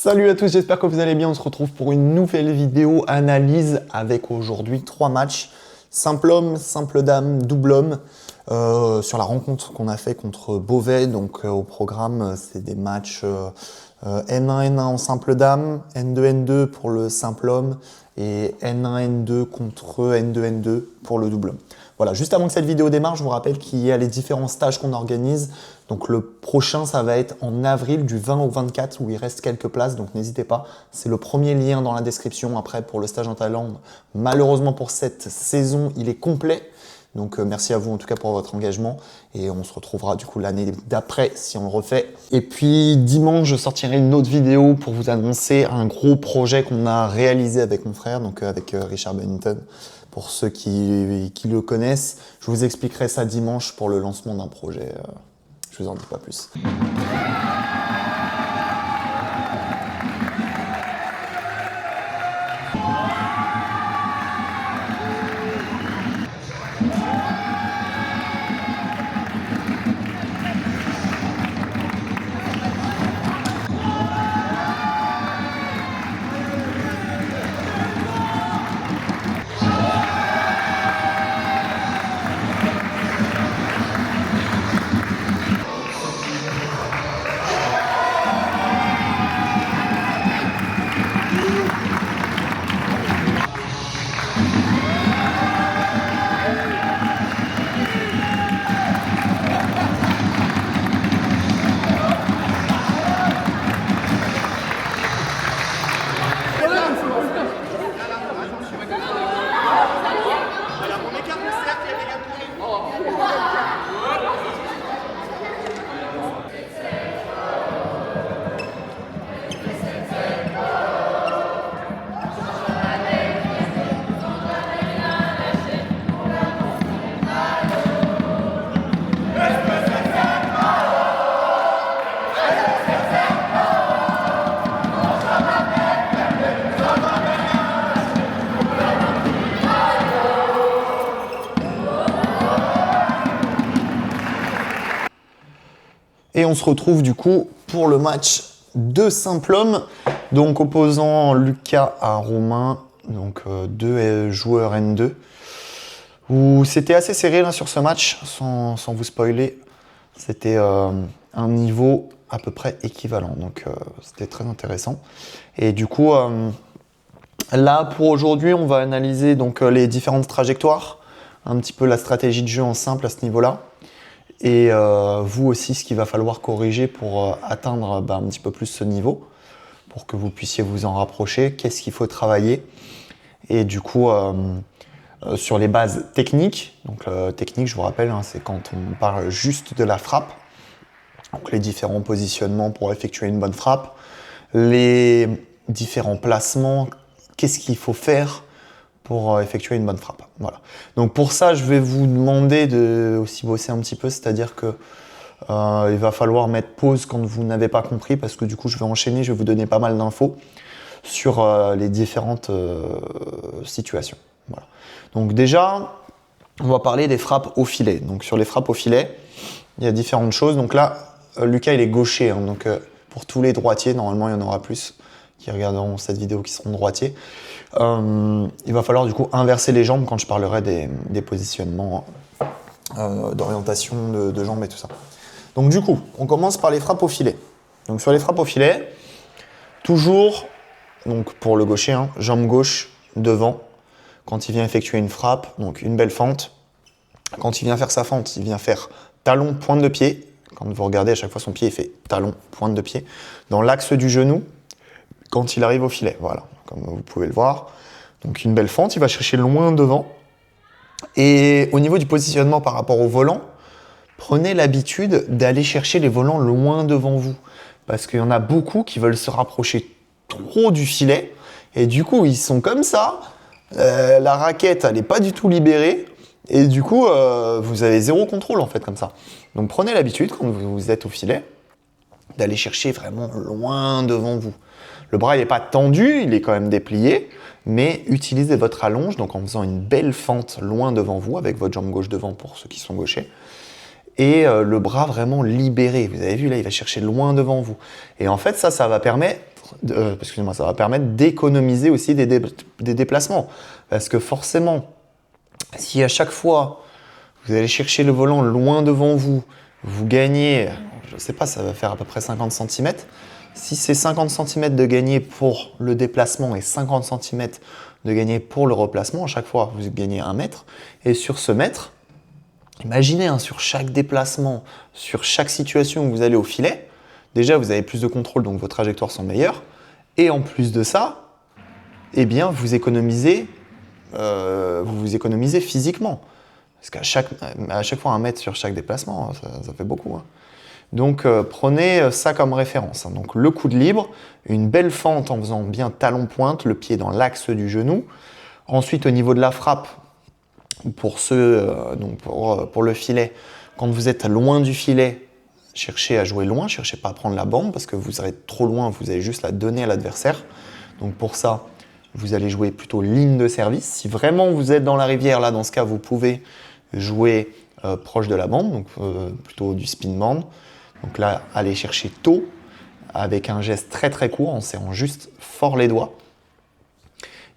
Salut à tous, j'espère que vous allez bien. On se retrouve pour une nouvelle vidéo analyse avec aujourd'hui 3 matchs. Simple homme, simple dame, double homme. Sur la rencontre qu'on a fait contre Beauvais. Donc au programme, c'est des matchs N1, N1 en simple dame, N2, N2 pour le simple homme et N1, N2 contre N2, N2 pour le double homme. Voilà, juste avant que cette vidéo démarre, je vous rappelle qu'il y a les différents stages qu'on organise. Donc le prochain, ça va être en avril du 20 au 24 où il reste quelques places, donc n'hésitez pas. C'est le premier lien dans la description. Après, pour le stage en Thaïlande, malheureusement pour cette saison, il est complet. Donc merci à vous en tout cas pour votre engagement et on se retrouvera du coup l'année d'après si on le refait. Et puis dimanche, je sortirai une autre vidéo pour vous annoncer un gros projet qu'on a réalisé avec mon frère, donc avec Richard Bennington. Pour ceux qui le connaissent, je vous expliquerai ça dimanche pour le lancement d'un projet. Je vous en dis pas plus. Et on se retrouve du coup pour le match de simple homme, donc opposant Lucas à Romain, donc deux joueurs N2, où c'était assez serré là sur ce match, sans vous spoiler. C'était un niveau à peu près équivalent, donc c'était très intéressant. Et du coup, là pour aujourd'hui, on va analyser donc les différentes trajectoires, un petit peu la stratégie de jeu en simple à ce niveau-là. Et vous aussi, ce qu'il va falloir corriger pour atteindre un petit peu plus ce niveau, pour que vous puissiez vous en rapprocher, qu'est-ce qu'il faut travailler. Et du coup, sur les bases techniques, donc technique, je vous rappelle, hein, c'est quand on parle juste de la frappe, donc les différents positionnements pour effectuer une bonne frappe, les différents placements, qu'est-ce qu'il faut faire pour effectuer une bonne frappe. Voilà. Donc pour ça, je vais vous demander de aussi bosser un petit peu, c'est-à-dire que il va falloir mettre pause quand vous n'avez pas compris, parce que du coup, je vais enchaîner, je vais vous donner pas mal d'infos sur les différentes situations. Voilà. Donc déjà, on va parler des frappes au filet. Donc sur les frappes au filet, il y a différentes choses. Donc là, Lucas, il est gaucher, hein, donc pour tous les droitiers, normalement, il y en aura plus qui regarderont cette vidéo qui seront droitiers. Il va falloir du coup inverser les jambes quand je parlerai des positionnements d'orientation de jambes et tout ça. Donc du coup, on commence par les frappes au filet. Donc sur les frappes au filet, toujours, donc pour le gaucher, hein, jambe gauche devant, quand il vient effectuer une frappe, donc une belle fente. Quand il vient faire sa fente, il vient faire talon, pointe de pied. Quand vous regardez, à chaque fois son pied, il fait talon, pointe de pied. Dans l'axe du genou, quand il arrive au filet, voilà, comme vous pouvez le voir. Donc une belle fente, il va chercher loin devant. Et au niveau du positionnement par rapport au volant, prenez l'habitude d'aller chercher les volants loin devant vous. Parce qu'il y en a beaucoup qui veulent se rapprocher trop du filet. Et du coup, ils sont comme ça. La raquette, elle n'est pas du tout libérée. Et du coup, vous avez zéro contrôle en fait comme ça. Donc prenez l'habitude, quand vous êtes au filet, d'aller chercher vraiment loin devant vous. Le bras n'est pas tendu, il est quand même déplié, mais utilisez votre allonge, donc en faisant une belle fente loin devant vous, avec votre jambe gauche devant pour ceux qui sont gauchers, et le bras vraiment libéré. Vous avez vu là, il va chercher loin devant vous. Et en fait, ça va permettre ça va permettre d'économiser aussi des déplacements. Parce que forcément, si à chaque fois, vous allez chercher le volant loin devant vous, vous gagnez, je ne sais pas, ça va faire à peu près 50 cm. Si c'est 50 cm de gagner pour le déplacement et 50 cm de gagner pour le replacement, à chaque fois, vous gagnez 1 mètre. Et sur ce mètre, imaginez, sur chaque déplacement, sur chaque situation où vous allez au filet, déjà, vous avez plus de contrôle, donc vos trajectoires sont meilleures. Et en plus de ça, eh bien, vous vous économisez physiquement. Parce qu'à chaque fois, 1 mètre sur chaque déplacement, ça fait beaucoup. Donc, prenez ça comme référence. Donc, le coude libre, une belle fente en faisant bien talon-pointe, le pied dans l'axe du genou. Ensuite, au niveau de la frappe, pour le filet, quand vous êtes loin du filet, cherchez à jouer loin, cherchez pas à prendre la bande parce que vous serez trop loin, vous allez juste la donner à l'adversaire. Donc pour ça, vous allez jouer plutôt ligne de service. Si vraiment vous êtes dans la rivière, là dans ce cas, vous pouvez jouer proche de la bande, donc plutôt du spin band. Donc là, allez chercher tôt avec un geste très très court en serrant juste fort les doigts.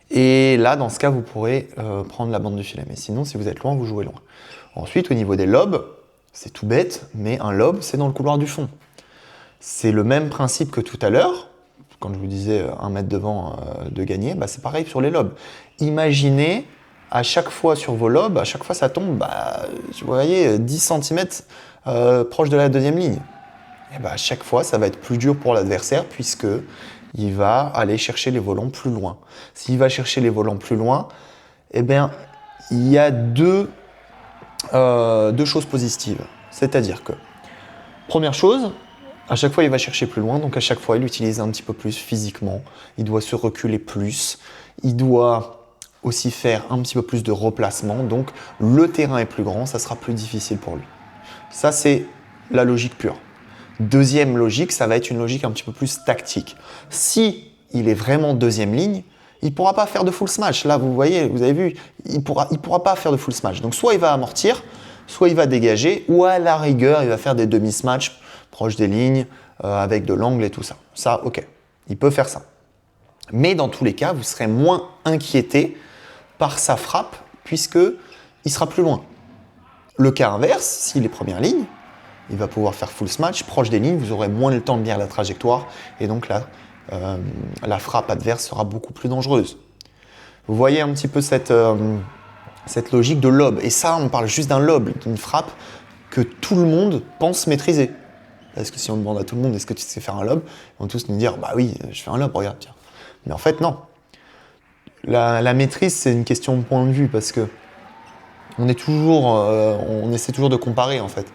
Et là, dans ce cas, vous pourrez prendre la bande du filet. Mais sinon, si vous êtes loin, vous jouez loin. Ensuite, au niveau des lobes, c'est tout bête, mais un lobe, c'est dans le couloir du fond. C'est le même principe que tout à l'heure. Quand je vous disais 1 mètre devant de gagner, c'est pareil sur les lobes. Imaginez, à chaque fois sur vos lobes, à chaque fois ça tombe, vous voyez, 10 cm proche de la deuxième ligne. Et à chaque fois, ça va être plus dur pour l'adversaire puisque il va aller chercher les volants plus loin. S'il va chercher les volants plus loin, il y a deux choses positives. C'est-à-dire que, première chose, à chaque fois il va chercher plus loin, donc à chaque fois il utilise un petit peu plus physiquement, il doit se reculer plus, il doit aussi faire un petit peu plus de replacement, donc le terrain est plus grand, ça sera plus difficile pour lui. Ça c'est la logique pure. Deuxième logique, ça va être une logique un petit peu plus tactique. Si il est vraiment deuxième ligne, il ne pourra pas faire de full smash. Là, vous voyez, vous avez vu, il pourra pas faire de full smash. Donc, soit il va amortir, soit il va dégager, ou à la rigueur, il va faire des demi-smash proches des lignes, avec de l'angle et tout ça. Ça, ok, il peut faire ça. Mais dans tous les cas, vous serez moins inquiété par sa frappe, puisqu'il sera plus loin. Le cas inverse, s'il est première ligne, il va pouvoir faire full smash, proche des lignes, vous aurez moins le temps de lire la trajectoire, et donc là, la frappe adverse sera beaucoup plus dangereuse. Vous voyez un petit peu cette logique de lob. Et ça, on parle juste d'un lob, d'une frappe que tout le monde pense maîtriser. Parce que si on demande à tout le monde, est-ce que tu sais faire un lob, ils vont tous nous dire, bah oui, je fais un lob, regarde, tiens. Mais en fait, non. La maîtrise, c'est une question de point de vue, parce que on essaie toujours de comparer, en fait.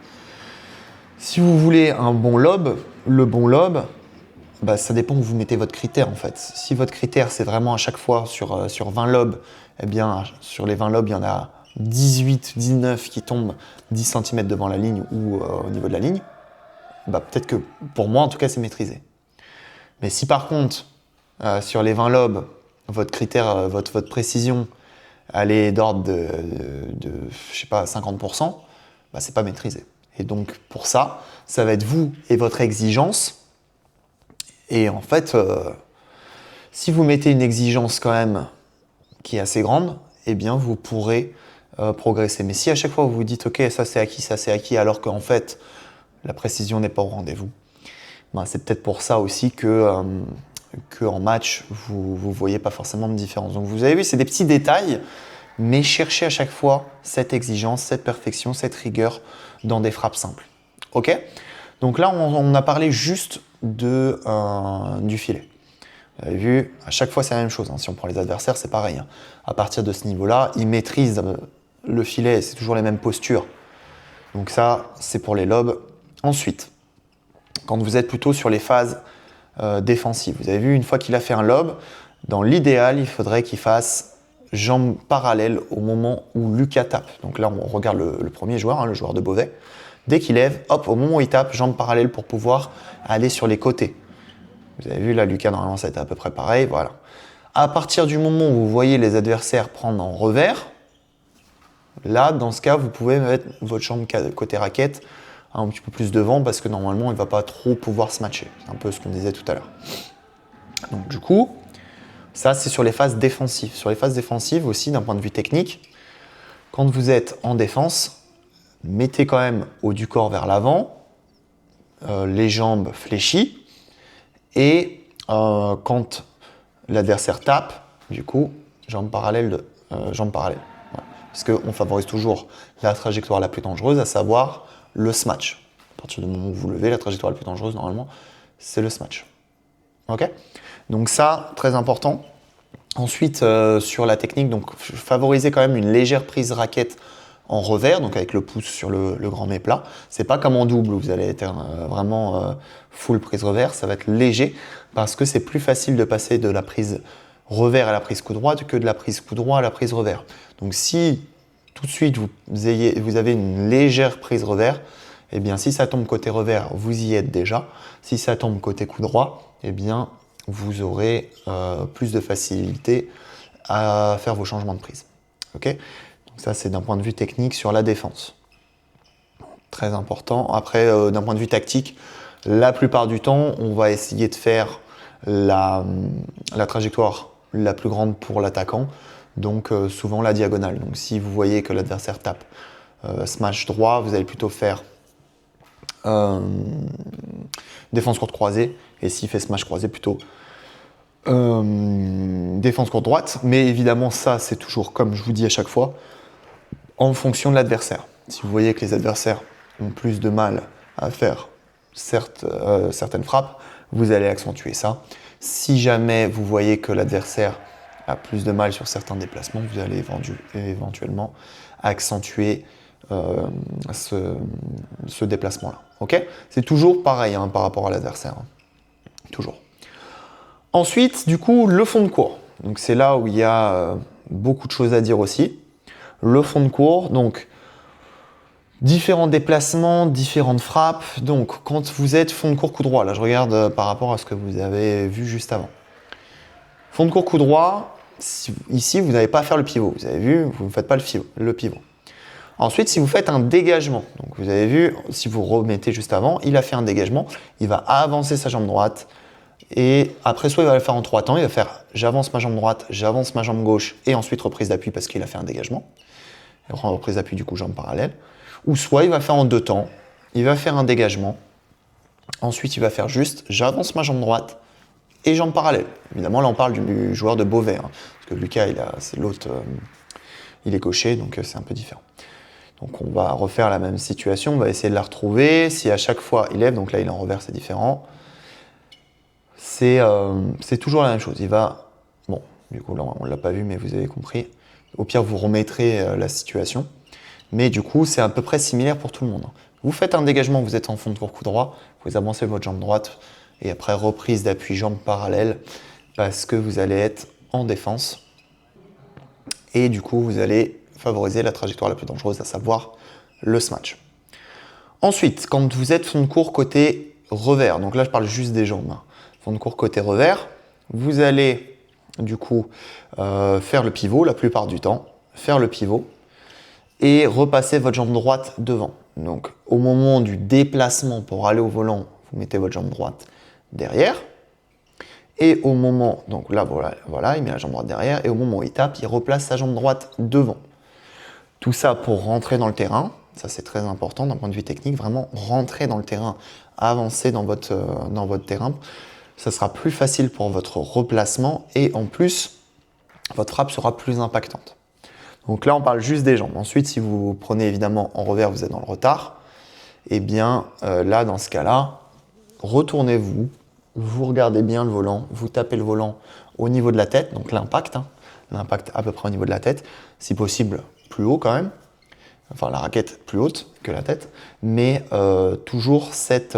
Si vous voulez un bon lob, le bon lob, ça dépend où vous mettez votre critère en fait. Si votre critère c'est vraiment à chaque fois sur 20 lobes, eh bien sur les 20 lobes il y en a 18, 19 qui tombent 10 cm devant la ligne ou au niveau de la ligne, peut-être que pour moi en tout cas c'est maîtrisé. Mais si par contre sur les 20 lobes, votre critère, votre précision, elle est d'ordre de je sais pas, 50%, c'est pas maîtrisé. Et donc pour ça, ça va être vous et votre exigence. Et en fait, si vous mettez une exigence quand même qui est assez grande, eh bien vous pourrez progresser. Mais si à chaque fois vous vous dites ok, ça c'est acquis, alors qu'en fait la précision n'est pas au rendez-vous, c'est peut-être pour ça aussi que en match vous voyez pas forcément de différence. Donc vous avez vu, c'est des petits détails, mais cherchez à chaque fois cette exigence, cette perfection, cette rigueur dans des frappes simples. Ok ? Donc là, on a parlé juste du filet. Vous avez vu, à chaque fois, c'est la même chose. Si on prend les adversaires, c'est pareil. À partir de ce niveau-là, ils maîtrisent le filet, c'est toujours les mêmes postures. Donc ça, c'est pour les lobes. Ensuite, quand vous êtes plutôt sur les phases défensives, vous avez vu, une fois qu'il a fait un lob, dans l'idéal, il faudrait qu'il fasse jambes parallèles au moment où Lucas tape. Donc là, on regarde le premier joueur, le joueur de Beauvais. Dès qu'il lève, hop, au moment où il tape, jambes parallèles pour pouvoir aller sur les côtés. Vous avez vu, là, Lucas, normalement, ça a été à peu près pareil, voilà. À partir du moment où vous voyez les adversaires prendre en revers, là, dans ce cas, vous pouvez mettre votre jambe côté raquette un petit peu plus devant parce que normalement, il ne va pas trop pouvoir se matcher. C'est un peu ce qu'on disait tout à l'heure. Donc du coup, ça c'est sur les phases défensives. Sur les phases défensives aussi, d'un point de vue technique, quand vous êtes en défense, mettez quand même haut du corps vers l'avant, les jambes fléchies, et quand l'adversaire tape, du coup, jambes parallèles. Voilà. Parce qu'on favorise toujours la trajectoire la plus dangereuse, à savoir le smash. À partir du moment où vous levez, la trajectoire la plus dangereuse, normalement, c'est le smash. Ok? Donc ça, très important. Ensuite, sur la technique, donc favoriser quand même une légère prise raquette en revers, donc avec le pouce sur le grand méplat. C'est pas comme en double où vous allez être vraiment full prise revers, ça va être léger parce que c'est plus facile de passer de la prise revers à la prise coup droit que de la prise coup droit à la prise revers. Donc si tout de suite vous avez une légère prise revers, eh bien si ça tombe côté revers, vous y êtes déjà. Si ça tombe côté coup droit, eh bien vous aurez plus de facilité à faire vos changements de prise. Okay, donc ça, c'est d'un point de vue technique sur la défense. Très important. Après, d'un point de vue tactique, la plupart du temps, on va essayer de faire la trajectoire la plus grande pour l'attaquant, donc souvent la diagonale. Donc si vous voyez que l'adversaire tape smash droit, vous allez plutôt faire défense courte croisée, et s'il fait smash croisé, plutôt défense courte droite. Mais évidemment, ça, c'est toujours, comme je vous dis à chaque fois, en fonction de l'adversaire. Si vous voyez que les adversaires ont plus de mal à faire certaines frappes, vous allez accentuer ça. Si jamais vous voyez que l'adversaire a plus de mal sur certains déplacements, vous allez éventuellement accentuer ce déplacement-là. Okay, c'est toujours pareil par rapport à l'adversaire. Toujours. Ensuite, du coup, le fond de cours. Donc c'est là où il y a beaucoup de choses à dire aussi. Le fond de cours, donc différents déplacements, différentes frappes. Donc quand vous êtes fond de cours coup droit, là je regarde par rapport à ce que vous avez vu juste avant. Fond de cours coup droit, ici vous n'allez pas faire le pivot. Vous avez vu, vous ne faites pas le pivot. Ensuite, si vous faites un dégagement, donc vous avez vu, si vous remettez juste avant, il a fait un dégagement, il va avancer sa jambe droite, et après, soit il va le faire en 3 temps, il va faire j'avance ma jambe droite, j'avance ma jambe gauche, et ensuite reprise d'appui parce qu'il a fait un dégagement. Et reprise d'appui, du coup, jambe parallèle. Ou soit il va faire en 2 temps, il va faire un dégagement, ensuite il va faire juste j'avance ma jambe droite et jambe parallèle. Évidemment, là on parle du joueur de Beauvais, hein, parce que Lucas, c'est l'autre, il est gaucher, donc c'est un peu différent. Donc on va refaire la même situation, on va essayer de la retrouver. Si à chaque fois il lève, donc là il est en revers, c'est différent. C'est toujours la même chose. Il va, bon, du coup là on ne l'a pas vu, mais vous avez compris. Au pire, vous remettrez la situation. Mais du coup, c'est à peu près similaire pour tout le monde. Vous faites un dégagement, vous êtes en fond de cours coup droit, vous avancez votre jambe droite, et après reprise d'appui jambe parallèle, parce que vous allez être en défense. Et du coup, vous allez favoriser la trajectoire la plus dangereuse, à savoir le smash. Ensuite, quand vous êtes fond de cours côté revers, donc là je parle juste des jambes, fond de cours côté revers, vous allez du coup faire le pivot la plupart du temps, faire le pivot et repasser votre jambe droite devant. Donc au moment du déplacement pour aller au volant, vous mettez votre jambe droite derrière. Et au moment, donc là voilà, il met la jambe droite derrière, et au moment où il tape, il replace sa jambe droite devant. Tout ça pour rentrer dans le terrain, ça c'est très important d'un point de vue technique, vraiment rentrer dans le terrain, avancer dans votre terrain, ça sera plus facile pour votre replacement et en plus, votre frappe sera plus impactante. Donc là on parle juste des jambes. Ensuite, si vous prenez évidemment en revers, vous êtes dans le retard, et bien là dans ce cas-là, retournez-vous, vous regardez bien le volant, vous tapez le volant au niveau de la tête, donc l'impact à peu près au niveau de la tête, si possible plus haut quand même, enfin la raquette plus haute que la tête, mais toujours cet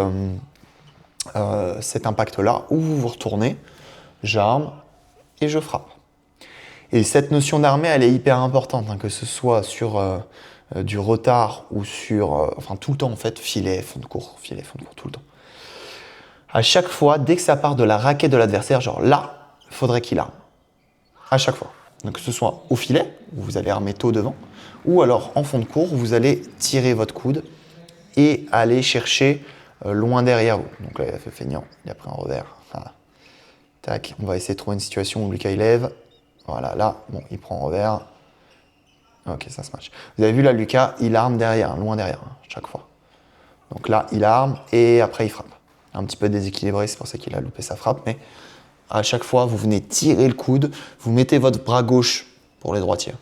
impact-là où vous vous retournez, j'arme et je frappe. Et cette notion d'armer, elle est hyper importante, que ce soit sur du retard ou sur, enfin tout le temps en fait, filet, fond de cours, tout le temps. À chaque fois, dès que ça part de la raquette de l'adversaire, genre là, il faudrait qu'il arme. À chaque fois. Donc que ce soit au filet, où vous allez armer tôt devant, ou alors en fond de cours, où vous allez tirer votre coude et aller chercher loin derrière vous. Donc là, il a fait feignant, il a pris un revers. Voilà. Tac, on va essayer de trouver une situation où Lucas il lève. Voilà, là, bon, il prend en revers. Ok, ça se match. Vous avez vu là, Lucas, il arme derrière, loin derrière, chaque fois. Donc là, il arme et après il frappe. Un petit peu déséquilibré, c'est pour ça qu'il a loupé sa frappe, mais à chaque fois, vous venez tirer le coude, vous mettez votre bras gauche pour les droitiers.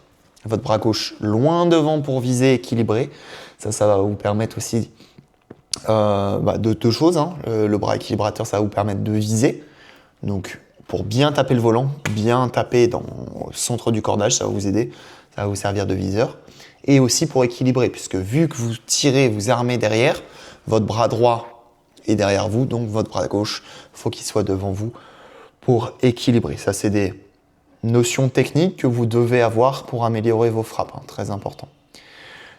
Votre bras gauche loin devant pour viser équilibré. Ça va vous permettre aussi de deux choses. Hein. Le bras équilibrateur, ça va vous permettre de viser. Donc, pour bien taper le volant, bien taper dans le centre du cordage, ça va vous aider. Ça va vous servir de viseur. Et aussi pour équilibrer, puisque vu que vous tirez, vous armez derrière, votre bras droit est derrière vous, donc votre bras gauche, il faut qu'il soit devant vous pour équilibrer. Ça, c'est des notions techniques que vous devez avoir pour améliorer vos frappes, hein, très important.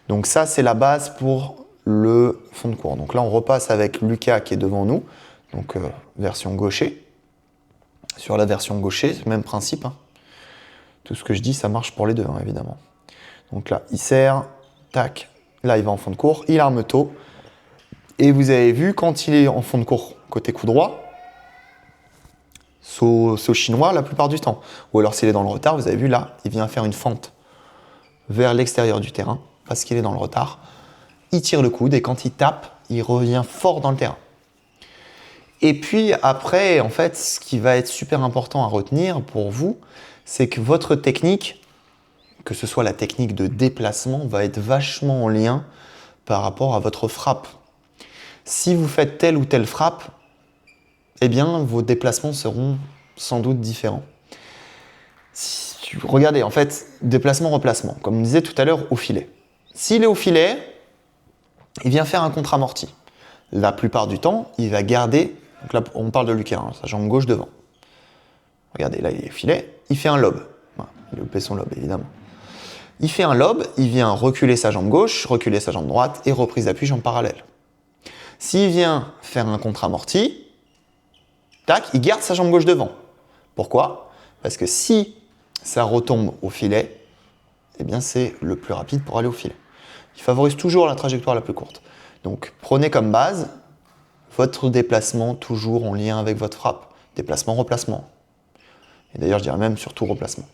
Donc ça, c'est la base pour le fond de cours. Donc là, on repasse avec Lucas qui est devant nous, donc version gaucher. Sur la version gaucher, c'est le même principe. Hein. Tout ce que je dis, ça marche pour les deux, hein, évidemment. Donc là, il serre, tac, là, il va en fond de cours, il arme tôt. Et vous avez vu, quand il est en fond de cours côté coup droit, saut chinois la plupart du temps. Ou alors s'il est dans le retard, vous avez vu là, il vient faire une fente vers l'extérieur du terrain, parce qu'il est dans le retard. Il tire le coude et quand il tape, il revient fort dans le terrain. Et puis après, en fait, ce qui va être super important à retenir pour vous, c'est que votre technique, que ce soit la technique de déplacement, va être vachement en lien par rapport à votre frappe. Si vous faites telle ou telle frappe, eh bien, vos déplacements seront sans doute différents. Regardez, en fait, déplacement-replacement, comme on disait tout à l'heure, au filet. S'il est au filet, il vient faire un contre-amorti. La plupart du temps, il va garder, donc là, on parle de Lucas, hein, sa jambe gauche devant. Regardez, là, il est au filet, il fait un lobe. Voilà, il a loupé son lobe, évidemment. Il fait un lobe, il vient reculer sa jambe gauche, reculer sa jambe droite et reprise d'appui, jambe parallèle. S'il vient faire un contre-amorti, tac, il garde sa jambe gauche devant. Pourquoi? Parce que si ça retombe au filet, eh bien c'est le plus rapide pour aller au filet. Il favorise toujours la trajectoire la plus courte. Donc prenez comme base votre déplacement toujours en lien avec votre frappe. Déplacement-replacement. Et d'ailleurs, je dirais même surtout replacement.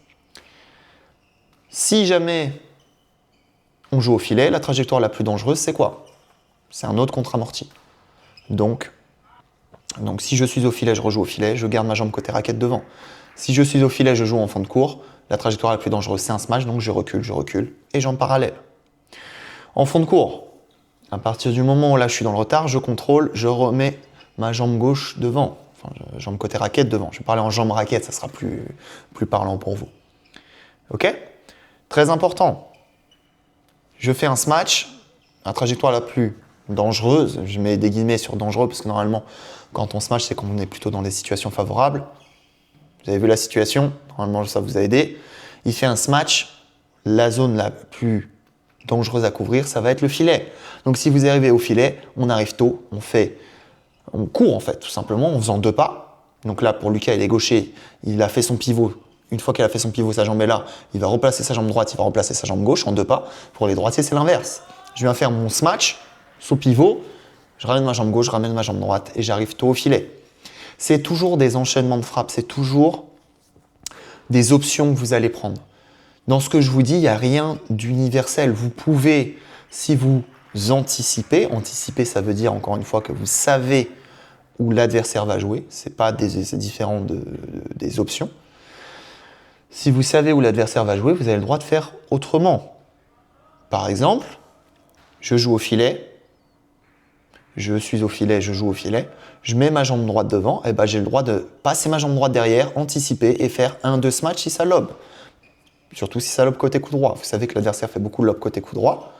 Si jamais on joue au filet, la trajectoire la plus dangereuse, c'est quoi? C'est un autre contre-amorti. Donc si je suis au filet, je rejoue au filet, je garde ma jambe côté raquette devant. Si je suis au filet, je joue en fond de cours, la trajectoire la plus dangereuse, c'est un smash, donc je recule, et jambe parallèle. En fond de cours, à partir du moment où là je suis dans le retard, je contrôle, je remets ma jambe gauche devant, enfin jambe côté raquette devant. Je vais parler en jambe raquette, ça sera plus parlant pour vous. Ok? Très important. Je fais un smash, la trajectoire la plus dangereuse, je mets des guillemets sur dangereux parce que normalement, quand on smash, c'est quand on est plutôt dans des situations favorables. Vous avez vu la situation, normalement ça vous a aidé. Il fait un smash, la zone la plus dangereuse à couvrir, ça va être le filet. Donc si vous arrivez au filet, on arrive tôt, on court en fait, tout simplement, en faisant 2 pas. Donc là, pour Lucas, il est gaucher, il a fait son pivot. Une fois qu'il a fait son pivot, sa jambe est là, il va replacer sa jambe droite, il va replacer sa jambe gauche en 2 pas. Pour les droitiers, c'est l'inverse. Je viens faire mon smash, saut pivot, je ramène ma jambe gauche, je ramène ma jambe droite et j'arrive tôt au filet. C'est toujours des enchaînements de frappes, c'est toujours des options que vous allez prendre. Dans ce que je vous dis, il n'y a rien d'universel. Vous pouvez, si vous anticiper, ça veut dire encore une fois que vous savez où l'adversaire va jouer, c'est différent des options. Si vous savez où l'adversaire va jouer, vous avez le droit de faire autrement. Par exemple, je joue au filet, je suis au filet, je joue au filet, je mets ma jambe droite devant, et ben j'ai le droit de passer ma jambe droite derrière, anticiper et faire 1-2 smash si ça lobe. Surtout si ça lobe côté coup droit. Vous savez que l'adversaire fait beaucoup de lobe côté coup droit.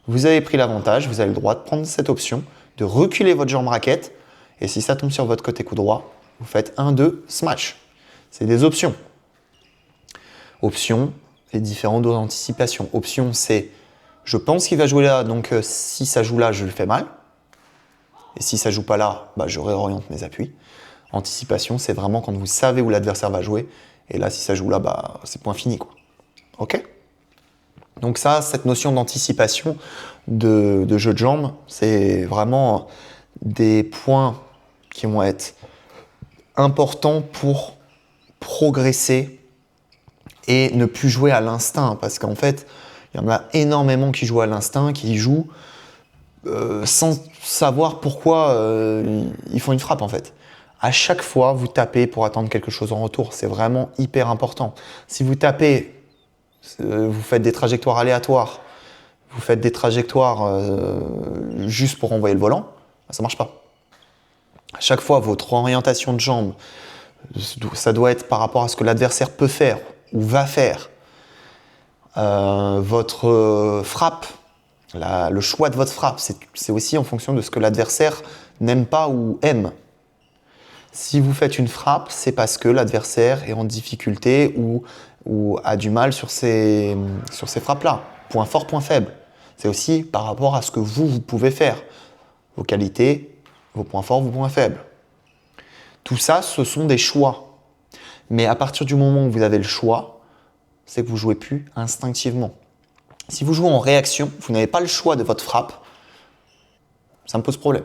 Vous avez pris l'avantage, vous avez le droit de prendre cette option, de reculer votre jambe raquette, et si ça tombe sur votre côté coup droit, vous faites 1-2 smash. C'est des options. Option, les différentes anticipations. Option, c'est je pense qu'il va jouer là, donc si ça joue là, je le fais mal. Et si ça joue pas là, je réoriente mes appuis. Anticipation, c'est vraiment quand vous savez où l'adversaire va jouer. Et là, si ça joue là, c'est point fini, quoi. Ok? Donc ça, cette notion d'anticipation de jeu de jambes, c'est vraiment des points qui vont être important pour progresser et ne plus jouer à l'instinct. Parce qu'en fait, il y en a énormément qui jouent à l'instinct, qui jouent sans savoir pourquoi ils font une frappe en fait. À chaque fois, vous tapez pour attendre quelque chose en retour. C'est vraiment hyper important. Si vous tapez, vous faites des trajectoires aléatoires, vous faites des trajectoires juste pour envoyer le volant, ça ne marche pas. À chaque fois, votre orientation de jambe, ça doit être par rapport à ce que l'adversaire peut faire ou va faire. Votre frappe, le choix de votre frappe, c'est aussi en fonction de ce que l'adversaire n'aime pas ou aime. Si vous faites une frappe, c'est parce que l'adversaire est en difficulté ou a du mal sur ces frappes-là. Point fort, point faible. C'est aussi par rapport à ce que vous pouvez faire. Vos qualités, vos points forts, vos points faibles. Tout ça, ce sont des choix. Mais à partir du moment où vous avez le choix, c'est que vous ne jouez plus instinctivement. Si vous jouez en réaction, vous n'avez pas le choix de votre frappe, ça me pose problème.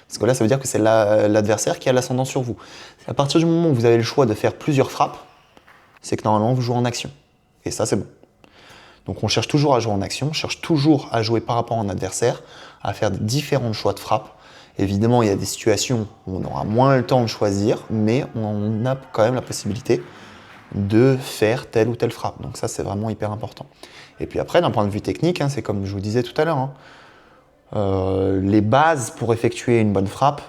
Parce que là, ça veut dire que c'est l'adversaire qui a l'ascendant sur vous. À partir du moment où vous avez le choix de faire plusieurs frappes, c'est que normalement, vous jouez en action. Et ça, c'est bon. Donc, on cherche toujours à jouer en action, on cherche toujours à jouer par rapport à un adversaire, à faire différents choix de frappe. Évidemment, il y a des situations où on aura moins le temps de choisir, mais on a quand même la possibilité de faire telle ou telle frappe. Donc ça, c'est vraiment hyper important. Et puis après, d'un point de vue technique, c'est comme je vous disais tout à l'heure, les bases pour effectuer une bonne frappe,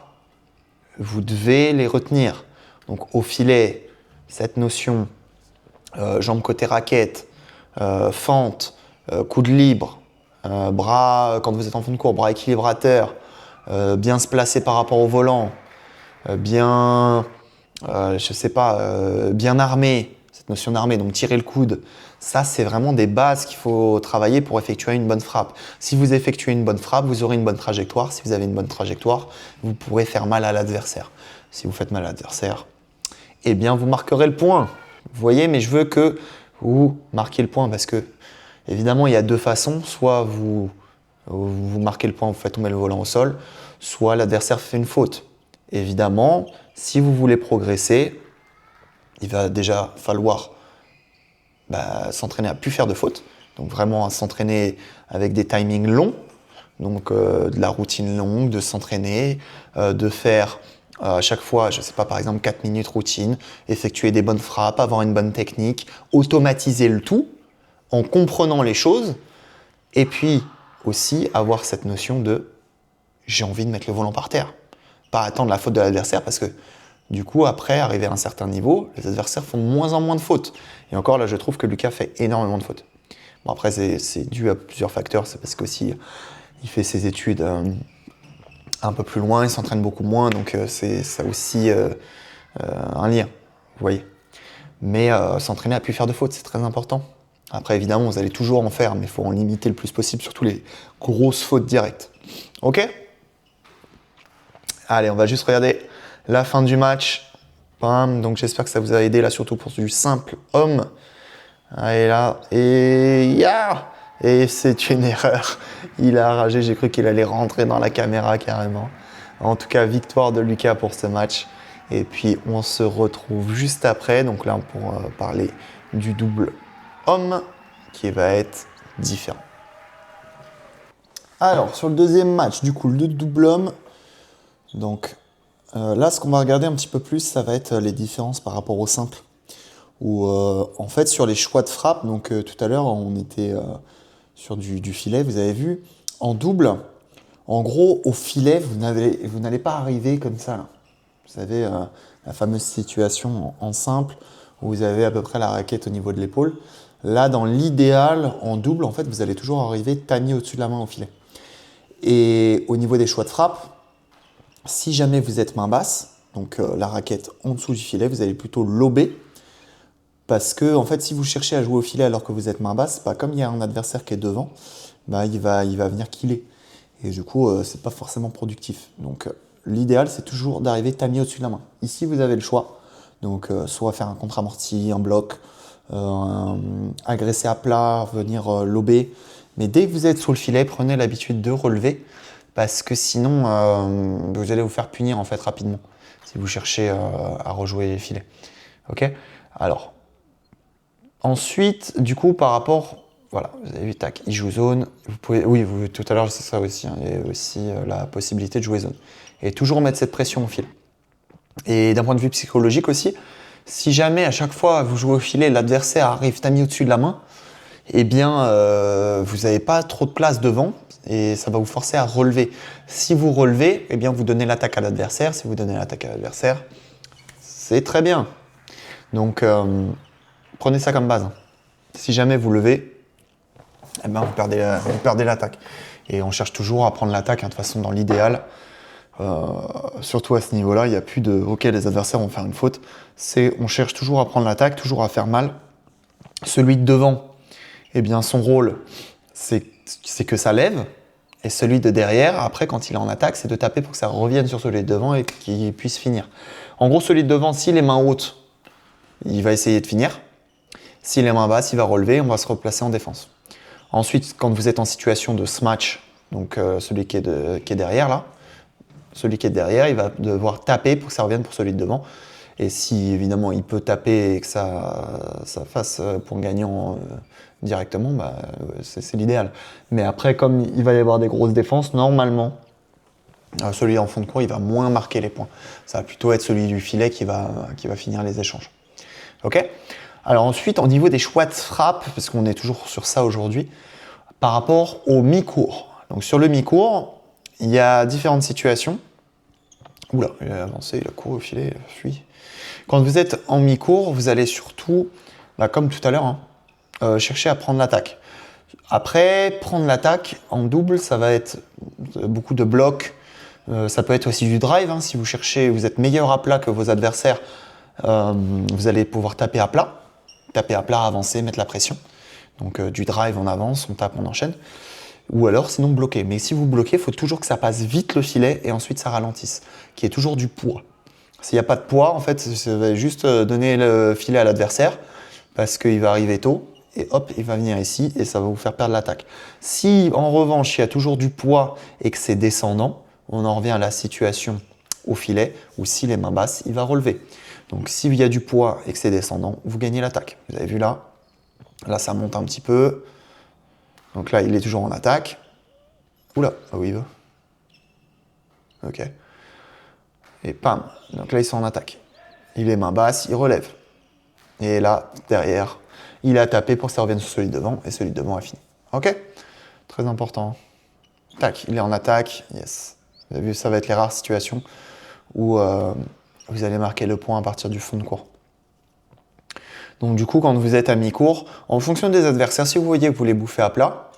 vous devez les retenir. Donc au filet, cette notion, jambe côté raquette, fente, coude libre, bras, quand vous êtes en fin de cours, bras équilibrateur, bien se placer par rapport au volant, bien armé, cette notion d'armé, donc tirer le coude, ça c'est vraiment des bases qu'il faut travailler pour effectuer une bonne frappe. Si vous effectuez une bonne frappe, vous aurez une bonne trajectoire. Si vous avez une bonne trajectoire, vous pourrez faire mal à l'adversaire. Si vous faites mal à l'adversaire, eh bien vous marquerez le point. Vous voyez, mais je veux que vous marquiez le point parce que évidemment il y a deux façons. Soit vous marquez le point, vous faites tomber le volant au sol, soit l'adversaire fait une faute. Évidemment, si vous voulez progresser, il va déjà falloir s'entraîner à ne plus faire de fautes. Donc vraiment à s'entraîner avec des timings longs, donc de la routine longue, de s'entraîner, de faire à chaque fois, je ne sais pas, par exemple 4 minutes routine, effectuer des bonnes frappes, avoir une bonne technique, automatiser le tout en comprenant les choses et puis aussi avoir cette notion de j'ai envie de mettre le volant par terre. Pas attendre la faute de l'adversaire parce que du coup, après, arriver à un certain niveau, les adversaires font de moins en moins de fautes. Et encore là, je trouve que Lucas fait énormément de fautes. Bon, après, c'est dû à plusieurs facteurs. C'est parce qu'aussi, il fait ses études un peu plus loin, il s'entraîne beaucoup moins. Donc, c'est ça aussi un lien, vous voyez. Mais s'entraîner à plus faire de fautes, c'est très important. Après, évidemment, vous allez toujours en faire, mais il faut en limiter le plus possible, surtout les grosses fautes directes. Ok ? Allez, on va juste regarder la fin du match. Bam. Donc j'espère que ça vous a aidé là, surtout pour du simple homme. Allez là. Et c'est une erreur. Il a ragé, j'ai cru qu'il allait rentrer dans la caméra carrément. En tout cas, victoire de Lucas pour ce match. Et puis on se retrouve juste après. Donc là, pour parler du double homme qui va être différent. Alors, sur le deuxième match, du coup, le double homme. Donc là, ce qu'on va regarder un petit peu plus, ça va être les différences par rapport au simple. Où en fait, sur les choix de frappe, donc tout à l'heure, on était sur du filet, vous avez vu, en double, en gros, au filet, vous n'allez pas arriver comme ça. Là. Vous savez, la fameuse situation en simple, où vous avez à peu près la raquette au niveau de l'épaule. Là, dans l'idéal, en double, en fait, vous allez toujours arriver tamis au-dessus de la main au filet. Et au niveau des choix de frappe, si jamais vous êtes main basse, donc la raquette en dessous du filet, vous allez plutôt lober. Parce que en fait, si vous cherchez à jouer au filet alors que vous êtes main basse, comme il y a un adversaire qui est devant, il va venir killer. Et du coup, c'est pas forcément productif. Donc l'idéal, c'est toujours d'arriver tamis au-dessus de la main. Ici, vous avez le choix. Donc soit faire un contre-amorti, un bloc, agresser à plat, venir lober. Mais dès que vous êtes sur le filet, prenez l'habitude de relever. Parce que sinon, vous allez vous faire punir en fait rapidement. si vous cherchez à rejouer les filets. Ok. Alors, ensuite, du coup, par rapport, voilà, vous avez vu, tac, il joue zone. Vous pouvez, oui, tout à l'heure, c'est ça aussi. Hein, il y a aussi la possibilité de jouer zone. Et toujours mettre cette pression au filet. Et d'un point de vue psychologique aussi, si jamais à chaque fois vous jouez au filet, l'adversaire arrive tamis au-dessus de la main, eh bien, vous n'avez pas trop de place devant et ça va vous forcer à relever. Si vous relevez, eh bien, vous donnez l'attaque à l'adversaire. Si vous donnez l'attaque à l'adversaire, c'est très bien. Donc, prenez ça comme base. Si jamais vous levez, eh ben, vous perdez l'attaque. Et on cherche toujours à prendre l'attaque, hein, de toute façon, dans l'idéal. Surtout à ce niveau-là, il n'y a plus de « ok, les adversaires vont faire une faute ». On cherche toujours à prendre l'attaque, toujours à faire mal. Celui de devant, eh bien, son rôle, c'est que ça lève. Et celui de derrière, après, quand il est en attaque, c'est de taper pour que ça revienne sur celui de devant et qu'il puisse finir. En gros, celui de devant, s'il est main haute, il va essayer de finir. S'il est main basse, il va relever, on va se replacer en défense. Ensuite, quand vous êtes en situation de smash, donc celui qui est derrière là, celui qui est derrière, il va devoir taper pour que ça revienne pour celui de devant. Et si évidemment il peut taper et que ça fasse point gagnant directement, bah, c'est l'idéal. Mais après, comme il va y avoir des grosses défenses, normalement, celui en fond de cours, il va moins marquer les points. Ça va plutôt être celui du filet qui va finir les échanges. Ok ? Alors ensuite, au niveau des choix de frappe, parce qu'on est toujours sur ça aujourd'hui, par rapport au mi-court. Donc sur le mi-court, il y a différentes situations. Oula, il a avancé, il a couru au filet, il a fui. Quand vous êtes en mi-court, vous allez surtout, comme tout à l'heure, chercher à prendre l'attaque. Après, prendre l'attaque en double, ça va être beaucoup de blocs. Ça peut être aussi du drive. Hein. Si vous cherchez, vous êtes meilleur à plat que vos adversaires, vous allez pouvoir taper à plat. Taper à plat, avancer, mettre la pression. Donc du drive, on avance, on tape, on enchaîne. Ou alors sinon bloquer. Mais si vous bloquez, il faut toujours que ça passe vite le filet et ensuite ça ralentisse, qui est toujours du poids. S'il n'y a pas de poids, en fait, ça va juste donner le filet à l'adversaire parce qu'il va arriver tôt et hop, il va venir ici et ça va vous faire perdre l'attaque. Si en revanche, il y a toujours du poids et que c'est descendant, on en revient à la situation au filet où s'il est main basse, il va relever. Donc s'il y a du poids et que c'est descendant, vous gagnez l'attaque. Vous avez vu là, ça monte un petit peu. Donc là, il est toujours en attaque. Oula, où il veut. Ok. Et pam. Donc là, ils sont en attaque. Il est main basse, il relève. Et là, derrière, il a tapé pour que ça revienne sur celui de devant. Et celui de devant a fini. Ok. Très important. Tac, il est en attaque. Yes. Vous avez vu, ça va être les rares situations où vous allez marquer le point à partir du fond de cours. Donc du coup, quand vous êtes à mi-cours, en fonction des adversaires, si vous voyez que vous les bouffez à plat,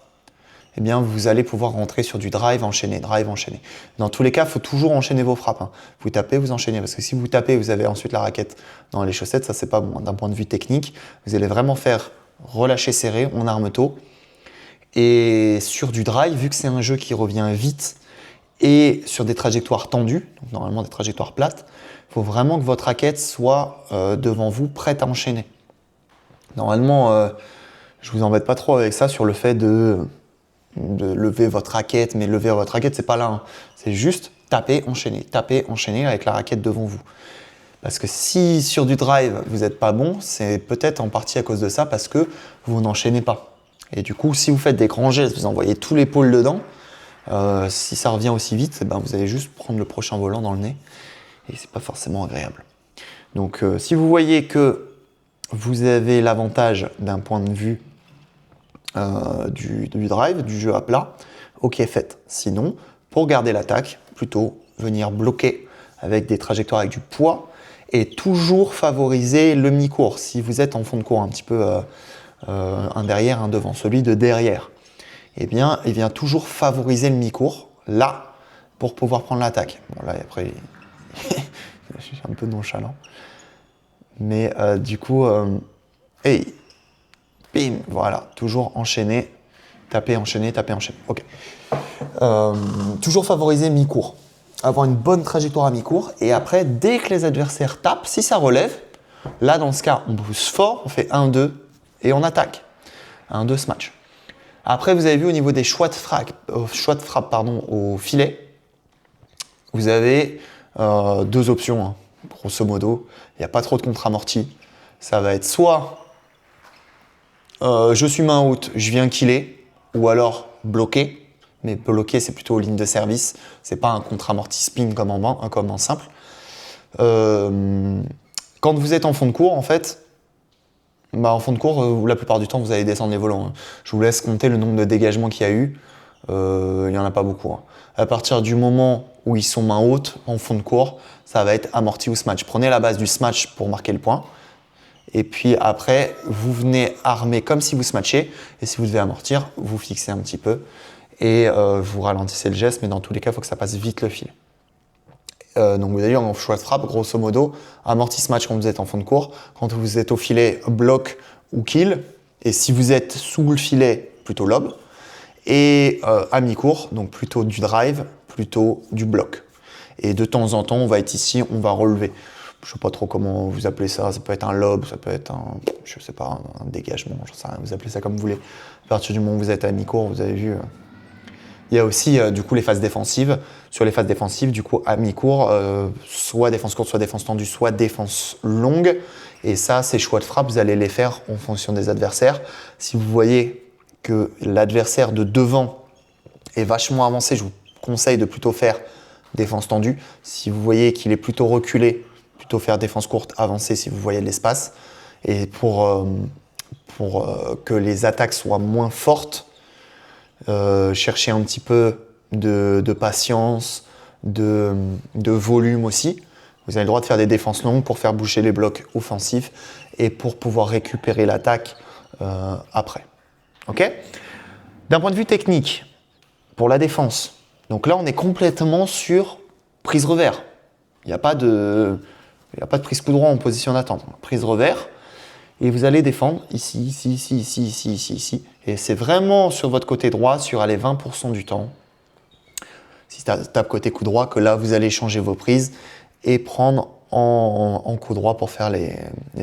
eh bien, vous allez pouvoir rentrer sur du drive enchaîné, drive enchaîné. Dans tous les cas, il faut toujours enchaîner vos frappes. Hein. Vous tapez, vous enchaînez. Parce que si vous tapez, vous avez ensuite la raquette dans les chaussettes, ça c'est pas bon. D'un point de vue technique, vous allez vraiment faire relâcher serré, on arme tôt. Et sur du drive, vu que c'est un jeu qui revient vite et sur des trajectoires tendues, donc normalement des trajectoires plates, il faut vraiment que votre raquette soit devant vous, prête à enchaîner. Normalement, je vous embête pas trop avec ça sur le fait de lever votre raquette, mais lever votre raquette, c'est pas là. Hein. C'est juste taper, enchaîner avec la raquette devant vous. Parce que si sur du drive, vous n'êtes pas bon, c'est peut-être en partie à cause de ça, parce que vous n'enchaînez pas. Et du coup, si vous faites des grands gestes, vous envoyez tous les pôles dedans, si ça revient aussi vite, eh ben, vous allez juste prendre le prochain volant dans le nez, et c'est pas forcément agréable. Donc, si vous voyez que vous avez l'avantage d'un point de vue du drive, du jeu à plat, ok, faites. Sinon, pour garder l'attaque, plutôt venir bloquer avec des trajectoires avec du poids et toujours favoriser le mi-court. Si vous êtes en fond de cours un petit peu un derrière, un devant, celui de derrière, eh bien, il vient toujours favoriser le mi-court, là, pour pouvoir prendre l'attaque. Bon, là, après, je suis un peu nonchalant. Mais du coup, hey, bim, voilà, toujours enchaîner, taper, enchaîner, taper, enchaîner. Ok. Toujours favoriser mi-court. Avoir une bonne trajectoire à mi-court. Et après, dès que les adversaires tapent, si ça relève, là, dans ce cas, on pousse fort, on fait 1-2 et on attaque. 1-2 ce match. Après, vous avez vu au niveau des choix de frappe au filet, vous avez deux options, hein, grosso modo. Il n'y a pas trop de contre-amorti. Ça va être soit je suis main haute, je viens killer, ou alors bloquer. Mais bloquer, c'est plutôt ligne de service. C'est pas un contre-amorti spin comme en simple. Quand vous êtes en fond de cours, en fait, en fond de cours, la plupart du temps, vous allez descendre les volants. Hein. Je vous laisse compter le nombre de dégagements qu'il y a eu. Il n'y en a pas beaucoup. Hein. À partir du moment où ils sont main haute, en fond de cours, ça va être amorti ou smash. Prenez la base du smash pour marquer le point. Et puis après, vous venez armer comme si vous smatchiez. Et si vous devez amortir, vous fixez un petit peu. Et vous ralentissez le geste. Mais dans tous les cas, il faut que ça passe vite le fil. Donc d'ailleurs, en choix de frappe, grosso modo, amorti smash quand vous êtes en fond de cours. Quand vous êtes au filet, bloc ou kill. Et si vous êtes sous le filet, plutôt lob. Et à mi-cours, donc plutôt du drive, plutôt du bloc. Et de temps en temps, on va être ici, on va relever. Je ne sais pas trop comment vous appelez ça. Ça peut être un lob, ça peut être je sais pas, un dégagement, je sais rien. Vous appelez ça comme vous voulez. À partir du moment où vous êtes à mi-cours, vous avez vu. Il y a aussi du coup les phases défensives. Sur les phases défensives, du coup à mi-cours, soit défense courte, soit défense tendue, soit défense longue. Et ça, ces choix de frappe, vous allez les faire en fonction des adversaires. Si vous voyez que l'adversaire de devant est vachement avancé, je vous conseille de plutôt faire défense tendue. Si vous voyez qu'il est plutôt reculé, plutôt faire défense courte avancée si vous voyez de l'espace. Et pour que les attaques soient moins fortes, cherchez un petit peu de patience, de volume aussi. Vous avez le droit de faire des défenses longues pour faire bouger les blocs offensifs et pour pouvoir récupérer l'attaque après. Okay. D'un point de vue technique, pour la défense, donc là on est complètement sur prise revers. Il n'y a pas de prise coup droit en position d'attente. Prise revers, et vous allez défendre ici, ici, ici, ici, ici, ici, ici. Et c'est vraiment sur votre côté droit, sur aller 20% du temps, si tu tapes côté coup droit, que là vous allez changer vos prises et prendre en coup droit pour faire les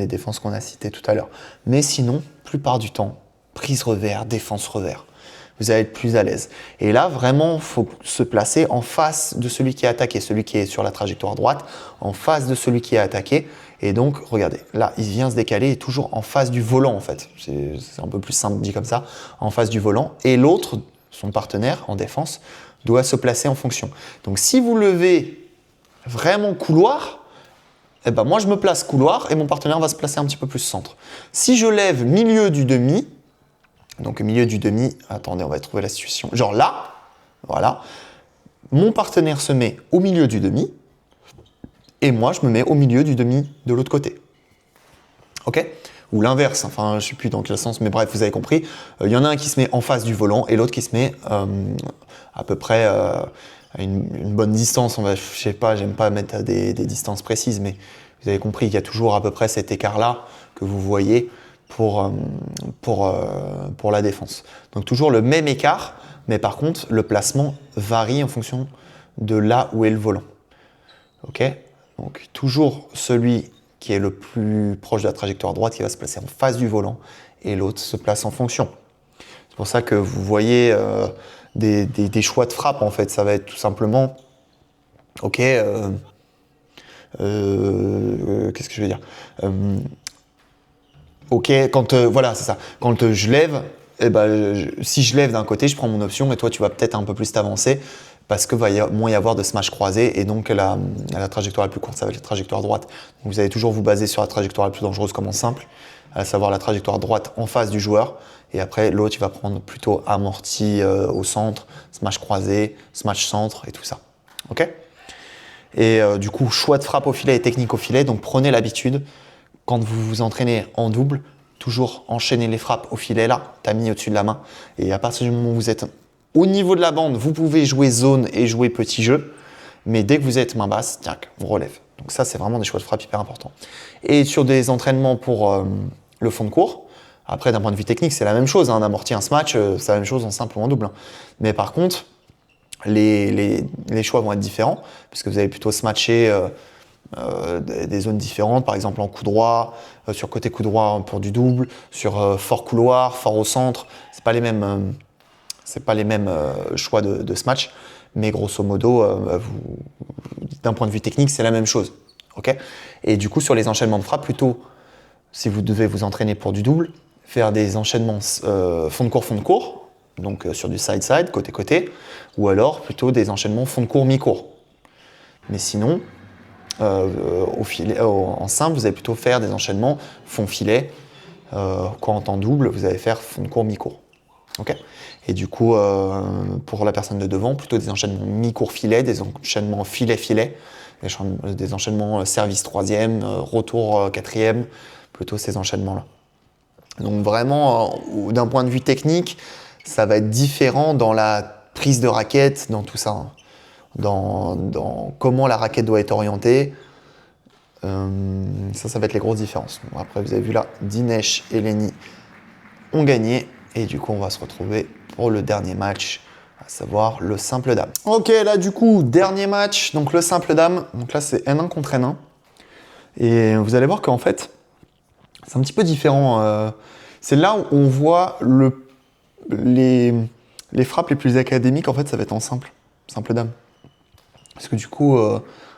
défenses qu'on a citées tout à l'heure. Mais sinon, plupart du temps, prise revers, défense revers. Vous allez être plus à l'aise. Et là, vraiment, il faut se placer en face de celui qui est attaqué, celui qui est sur la trajectoire droite, en face de celui qui est attaqué. Et donc, regardez, là, il vient se décaler et toujours en face du volant, en fait. C'est un peu plus simple dit comme ça, en face du volant. Et l'autre, son partenaire en défense, doit se placer en fonction. Donc, si vous levez vraiment couloir, eh ben, moi, je me place couloir et mon partenaire va se placer un petit peu plus centre. Si je lève milieu du demi, donc milieu du demi, attendez, on va trouver la situation. Genre là, voilà, mon partenaire se met au milieu du demi et moi, je me mets au milieu du demi de l'autre côté. Ok? Ou l'inverse, enfin, je ne sais plus dans quel sens, mais bref, vous avez compris. Il y en a un qui se met en face du volant et l'autre qui se met à peu près à une bonne distance. Je sais pas, j'aime pas mettre des distances précises, mais vous avez compris, il y a toujours à peu près cet écart-là que vous voyez pour la défense. Donc toujours le même écart, mais par contre, le placement varie en fonction de là où est le volant. Ok? Donc toujours celui qui est le plus proche de la trajectoire droite qui va se placer en face du volant et l'autre se place en fonction. C'est pour ça que vous voyez des choix de frappe en fait. Ça va être tout simplement, ok, qu'est-ce que je veux dire ok, quand voilà, c'est ça. Quand je lève, si je lève d'un côté, je prends mon option et toi, tu vas peut-être un peu plus t'avancer parce que va moins y avoir de smash croisé et donc la trajectoire la plus courte, ça va être la trajectoire droite. Donc, vous allez toujours vous baser sur la trajectoire la plus dangereuse comme en simple, à savoir la trajectoire droite en face du joueur et après l'autre, il va prendre plutôt amorti au centre, smash croisé, smash centre et tout ça. Ok ? Et du coup, choix de frappe au filet et technique au filet, donc prenez l'habitude. Quand vous vous entraînez en double, toujours enchaîner les frappes au filet là, t'as mis au-dessus de la main. Et à partir du moment où vous êtes au niveau de la bande, vous pouvez jouer zone et jouer petit jeu. Mais dès que vous êtes main basse, tiens, on relève. Donc ça, c'est vraiment des choix de frappe hyper importants. Et sur des entraînements pour le fond de cours, après d'un point de vue technique, c'est la même chose. Hein, d'amortir un smash, c'est la même chose en simple ou en double. Hein. Mais par contre, les choix vont être différents, puisque vous allez plutôt smatcher des zones différentes, par exemple en coup droit, sur côté coup droit pour du double, sur fort couloir, fort au centre. C'est pas les mêmes choix de smash. Mais grosso modo, d'un point de vue technique, c'est la même chose. Okay, et du coup, sur les enchaînements de frappe, plutôt, si vous devez vous entraîner pour du double, faire des enchaînements fond de cours, donc sur du side-side, côté-côté, ou alors plutôt des enchaînements fond de cours, mi-cours. Mais sinon, en simple, vous allez plutôt faire des enchaînements fond-filet. Quand en temps double, vous allez faire fond de cours, mi-cours. Okay, et du coup, pour la personne de devant, plutôt des enchaînements mi-cours-filet, des enchaînements filet-filet, des enchaînements service 3e, retour 4e, plutôt ces enchaînements-là. Donc vraiment, d'un point de vue technique, ça va être différent dans la prise de raquette, dans tout ça, hein. Dans comment la raquette doit être orientée. Ça va être les grosses différences. Bon, après, vous avez vu là, Dinesh et Lenny ont gagné. Et du coup, on va se retrouver pour le dernier match, à savoir le simple dame. Ok, là du coup, dernier match, donc le simple dame. Donc là, c'est N1 contre N1. Et vous allez voir qu'en fait, c'est un petit peu différent. C'est là où on voit les frappes les plus académiques, en fait, ça va être en simple dame. Parce que du coup,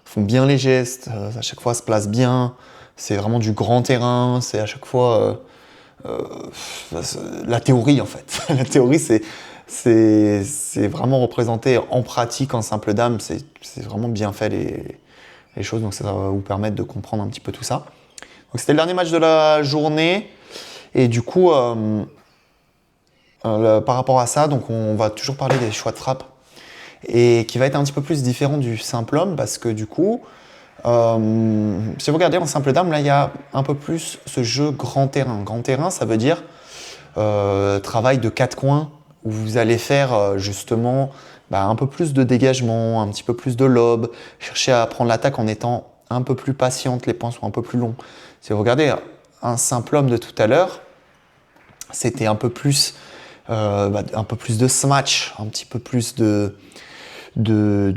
font bien les gestes, à chaque fois se placent bien, c'est vraiment du grand terrain, c'est à chaque fois la théorie en fait. La théorie, c'est vraiment représenté en pratique en simple dame, c'est vraiment bien fait les choses, donc ça va vous permettre de comprendre un petit peu tout ça. Donc c'était le dernier match de la journée, et du coup, par rapport à ça, donc on va toujours parler des choix de frappe, et qui va être un petit peu plus différent du simple homme, parce que du coup, si vous regardez en simple dame, là il y a un peu plus ce jeu grand terrain. Grand terrain, ça veut dire travail de 4 coins, où vous allez faire justement un peu plus de dégagement, un petit peu plus de lob, chercher à prendre l'attaque en étant un peu plus patiente, les points sont un peu plus longs. Si vous regardez un simple homme de tout à l'heure, c'était un peu plus de smash, un petit peu plus de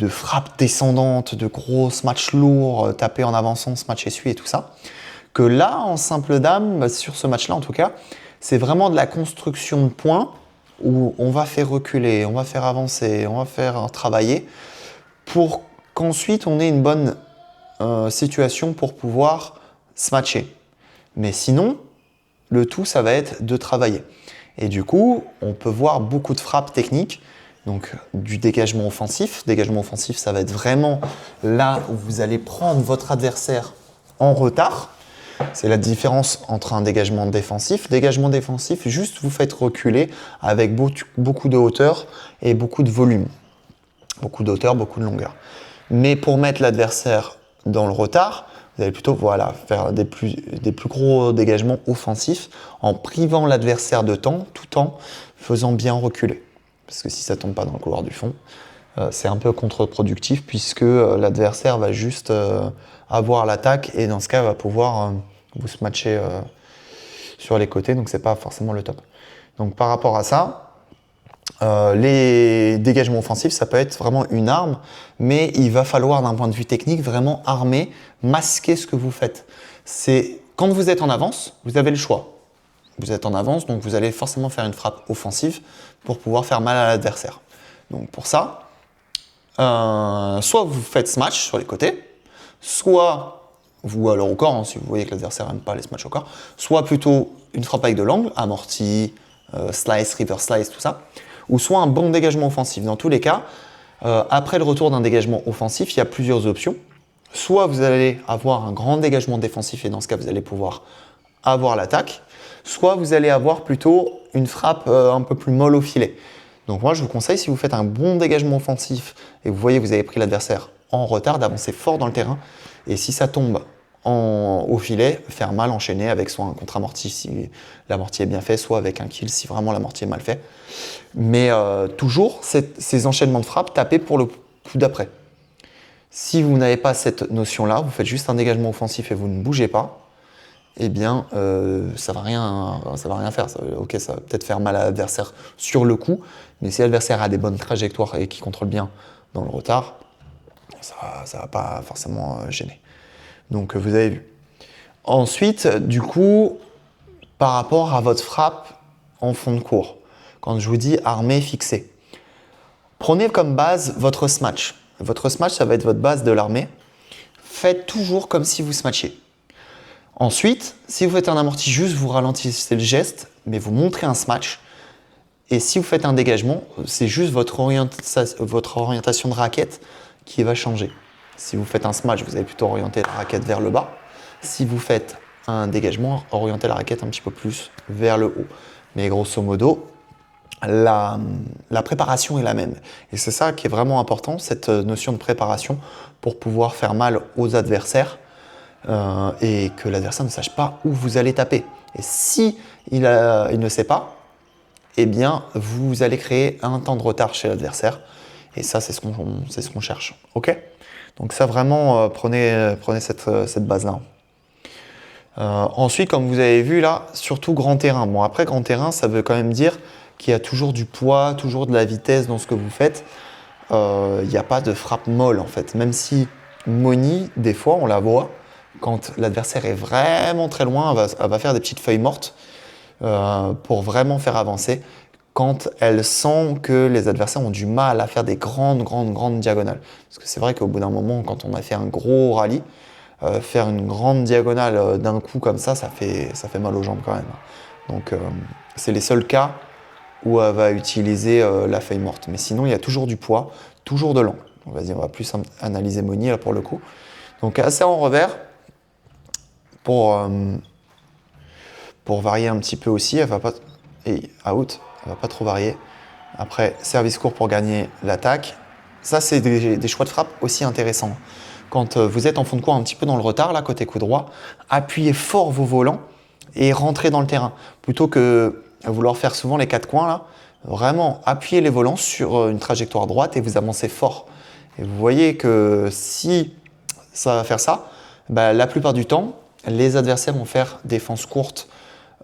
frappes descendantes, de gros matchs lourds, taper en avançant, match essuie et tout ça. Que là, en simple dame, sur ce match-là en tout cas, c'est vraiment de la construction de points où on va faire reculer, on va faire avancer, on va faire travailler pour qu'ensuite on ait une bonne situation pour pouvoir se matcher. Mais sinon, le tout, ça va être de travailler. Et du coup, on peut voir beaucoup de frappes techniques. Donc du dégagement offensif. Dégagement offensif, ça va être vraiment là où vous allez prendre votre adversaire en retard. C'est la différence entre un dégagement défensif. Dégagement défensif, juste vous faites reculer avec beaucoup de hauteur et beaucoup de volume. Beaucoup de hauteur, beaucoup de longueur. Mais pour mettre l'adversaire dans le retard, vous allez plutôt faire des plus gros dégagements offensifs en privant l'adversaire de temps tout en faisant bien reculer. Parce que si ça ne tombe pas dans le couloir du fond, c'est un peu contre-productif puisque l'adversaire va juste avoir l'attaque et dans ce cas va pouvoir vous se matcher sur les côtés, donc c'est pas forcément le top. Donc par rapport à ça, les dégagements offensifs, ça peut être vraiment une arme, mais il va falloir d'un point de vue technique vraiment armer, masquer ce que vous faites. C'est quand vous êtes en avance, vous avez le choix. Vous êtes en avance, donc vous allez forcément faire une frappe offensive pour pouvoir faire mal à l'adversaire. Donc pour ça, soit vous faites smash sur les côtés, soit vous alors au corps, si vous voyez que l'adversaire n'aime pas les smash au corps, soit plutôt une frappe avec de l'angle, amorti, slice, reverse slice, tout ça, ou soit un bon dégagement offensif. Dans tous les cas, après le retour d'un dégagement offensif, il y a plusieurs options. Soit vous allez avoir un grand dégagement défensif et dans ce cas, vous allez pouvoir avoir l'attaque, soit vous allez avoir plutôt une frappe un peu plus molle au filet. Donc moi, je vous conseille, si vous faites un bon dégagement offensif et vous voyez que vous avez pris l'adversaire en retard, d'avancer fort dans le terrain. Et si ça tombe au filet, faire mal, enchaîner avec soit un contre-amorti si l'amorti est bien fait, soit avec un kill si vraiment l'amorti est mal fait. Mais toujours, ces enchaînements de frappes, tapez pour le coup d'après. Si vous n'avez pas cette notion-là, vous faites juste un dégagement offensif et vous ne bougez pas, eh bien, ça va rien faire. Ça va peut-être faire mal à l'adversaire sur le coup, mais si l'adversaire a des bonnes trajectoires et qui contrôle bien dans le retard, ça va pas forcément gêner. Donc, vous avez vu. Ensuite, du coup, par rapport à votre frappe en fond de cours, quand je vous dis armé, fixé, Prenez comme base votre smash. Votre smash, ça va être votre base de l'armée. Faites toujours comme si vous smatchiez. Ensuite, si vous faites un amorti, juste vous ralentissez le geste, mais vous montrez un smash. Et si vous faites un dégagement, c'est juste votre orientation de raquette qui va changer. Si vous faites un smash, vous allez plutôt orienter la raquette vers le bas. Si vous faites un dégagement, orientez la raquette un petit peu plus vers le haut. Mais grosso modo, la préparation est la même. Et c'est ça qui est vraiment important, cette notion de préparation pour pouvoir faire mal aux adversaires et que l'adversaire ne sache pas où vous allez taper. Et si il ne sait pas, eh bien, vous allez créer un temps de retard chez l'adversaire. Et ça, c'est ce qu'on cherche. Ok ? Donc ça, vraiment, prenez cette base-là. Ensuite, comme vous avez vu là, surtout grand terrain. Bon, après, grand terrain, ça veut quand même dire qu'il y a toujours du poids, toujours de la vitesse dans ce que vous faites. Il n'y a pas de frappe molle, en fait. Même si Moni, des fois, on la voit, quand l'adversaire est vraiment très loin, elle va faire des petites feuilles mortes pour vraiment faire avancer quand elle sent que les adversaires ont du mal à faire des grandes diagonales. Parce que c'est vrai qu'au bout d'un moment, quand on a fait un gros rallye, faire une grande diagonale d'un coup comme ça fait mal aux jambes quand même. Donc c'est les seuls cas où elle va utiliser la feuille morte. Mais sinon, il y a toujours du poids, toujours de l'angle. Vas-y, on va plus analyser Moni là pour le coup. Donc assez en revers pour varier un petit peu aussi. Elle va pas et out, elle va pas trop varier. Après, service court pour gagner l'attaque. Ça, c'est des choix de frappe aussi intéressants. Quand vous êtes en fond de cours un petit peu dans le retard, là, côté coup droit, appuyez fort vos volants et rentrez dans le terrain. Plutôt que vouloir faire souvent les quatre coins, là, vraiment, appuyez les volants sur une trajectoire droite et vous avancez fort. Et vous voyez que si ça va faire ça, bah, la plupart du temps, les adversaires vont faire défense courte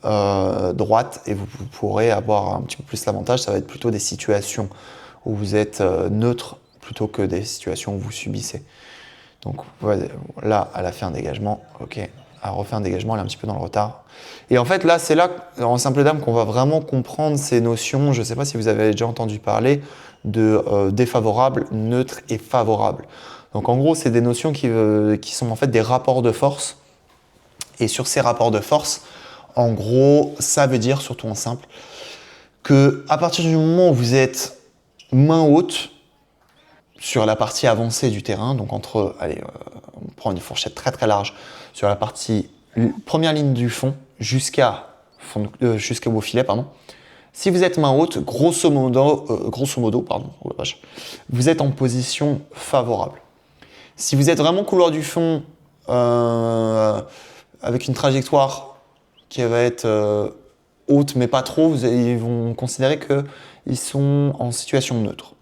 droite et vous pourrez avoir un petit peu plus l'avantage. Ça va être plutôt des situations où vous êtes neutre plutôt que des situations où vous subissez. Donc là, elle a fait un dégagement, ok, elle a refait un dégagement, elle est un petit peu dans le retard. Et en fait, là, c'est là, en simple dame, qu'on va vraiment comprendre ces notions, je ne sais pas si vous avez déjà entendu parler, de défavorable, neutre et favorable. Donc en gros, c'est des notions qui sont en fait des rapports de force. Et sur ces rapports de force, en gros, ça veut dire, surtout en simple, que à partir du moment où vous êtes main haute, sur la partie avancée du terrain, donc entre, allez, on prend une fourchette très très large, sur la partie première ligne du fond jusqu'au filet, pardon. Si vous êtes main haute, grosso modo, oh la vache, vous êtes en position favorable. Si vous êtes vraiment couloir du fond, avec une trajectoire qui va être haute mais pas trop, ils vont considérer qu'ils sont en situation neutre.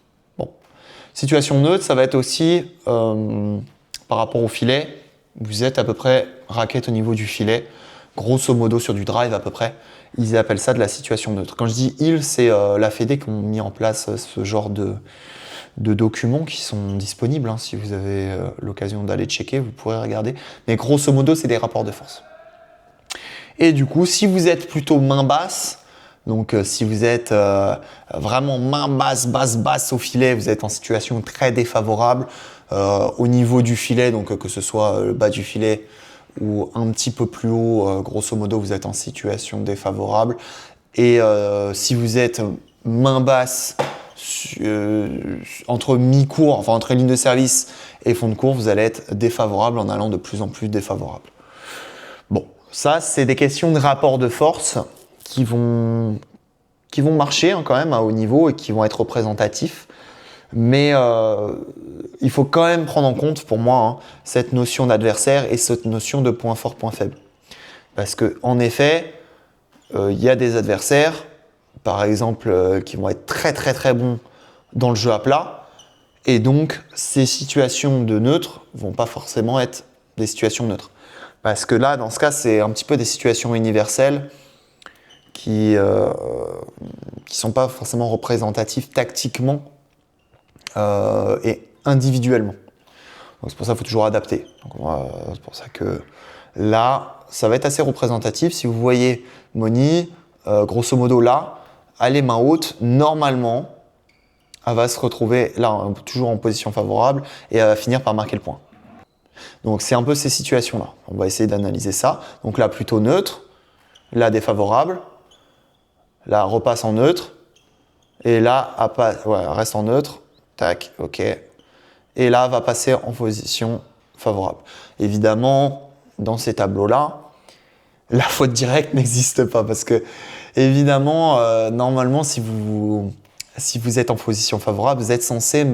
Situation neutre, ça va être aussi par rapport au filet, vous êtes à peu près raquette au niveau du filet, grosso modo sur du drive à peu près. Ils appellent ça de la situation neutre. Quand je dis ils, c'est la Fédé qui ont mis en place ce genre de documents qui sont disponibles. Si vous avez l'occasion d'aller checker, vous pourrez regarder. Mais grosso modo, c'est des rapports de force. Et du coup, si vous êtes plutôt main basse, donc si vous êtes vraiment main basse au filet, vous êtes en situation très défavorable au niveau du filet, donc que ce soit le bas du filet ou un petit peu plus haut, grosso modo, vous êtes en situation défavorable. Et si vous êtes main basse entre mi-cours, enfin entre ligne de service et fond de cours, vous allez être défavorable en allant de plus en plus défavorable. Bon, ça c'est des questions de rapport de force qui vont marcher quand même à haut niveau et qui vont être représentatifs. Mais il faut quand même prendre en compte, pour moi, cette notion d'adversaire et cette notion de point fort, point faible. Parce qu'en effet, il y a des adversaires, par exemple, qui vont être très très très bons dans le jeu à plat. Et donc, ces situations de neutre vont pas forcément être des situations neutres. Parce que là, dans ce cas, c'est un petit peu des situations universelles qui sont pas forcément représentatives tactiquement et individuellement. Donc c'est pour ça qu'il faut toujours adapter. C'est pour ça que là, ça va être assez représentatif. Si vous voyez Moni, grosso modo là, elle est main haute, normalement, elle va se retrouver là, toujours en position favorable, et elle va finir par marquer le point. Donc c'est un peu ces situations-là. On va essayer d'analyser ça. Donc là, plutôt neutre, là, défavorable, là, repasse en neutre, et là, elle reste en neutre, tac, ok, et là, va passer en position favorable. Évidemment, dans ces tableaux-là, la faute directe n'existe pas, parce que, évidemment, normalement, si vous êtes en position favorable, vous êtes censé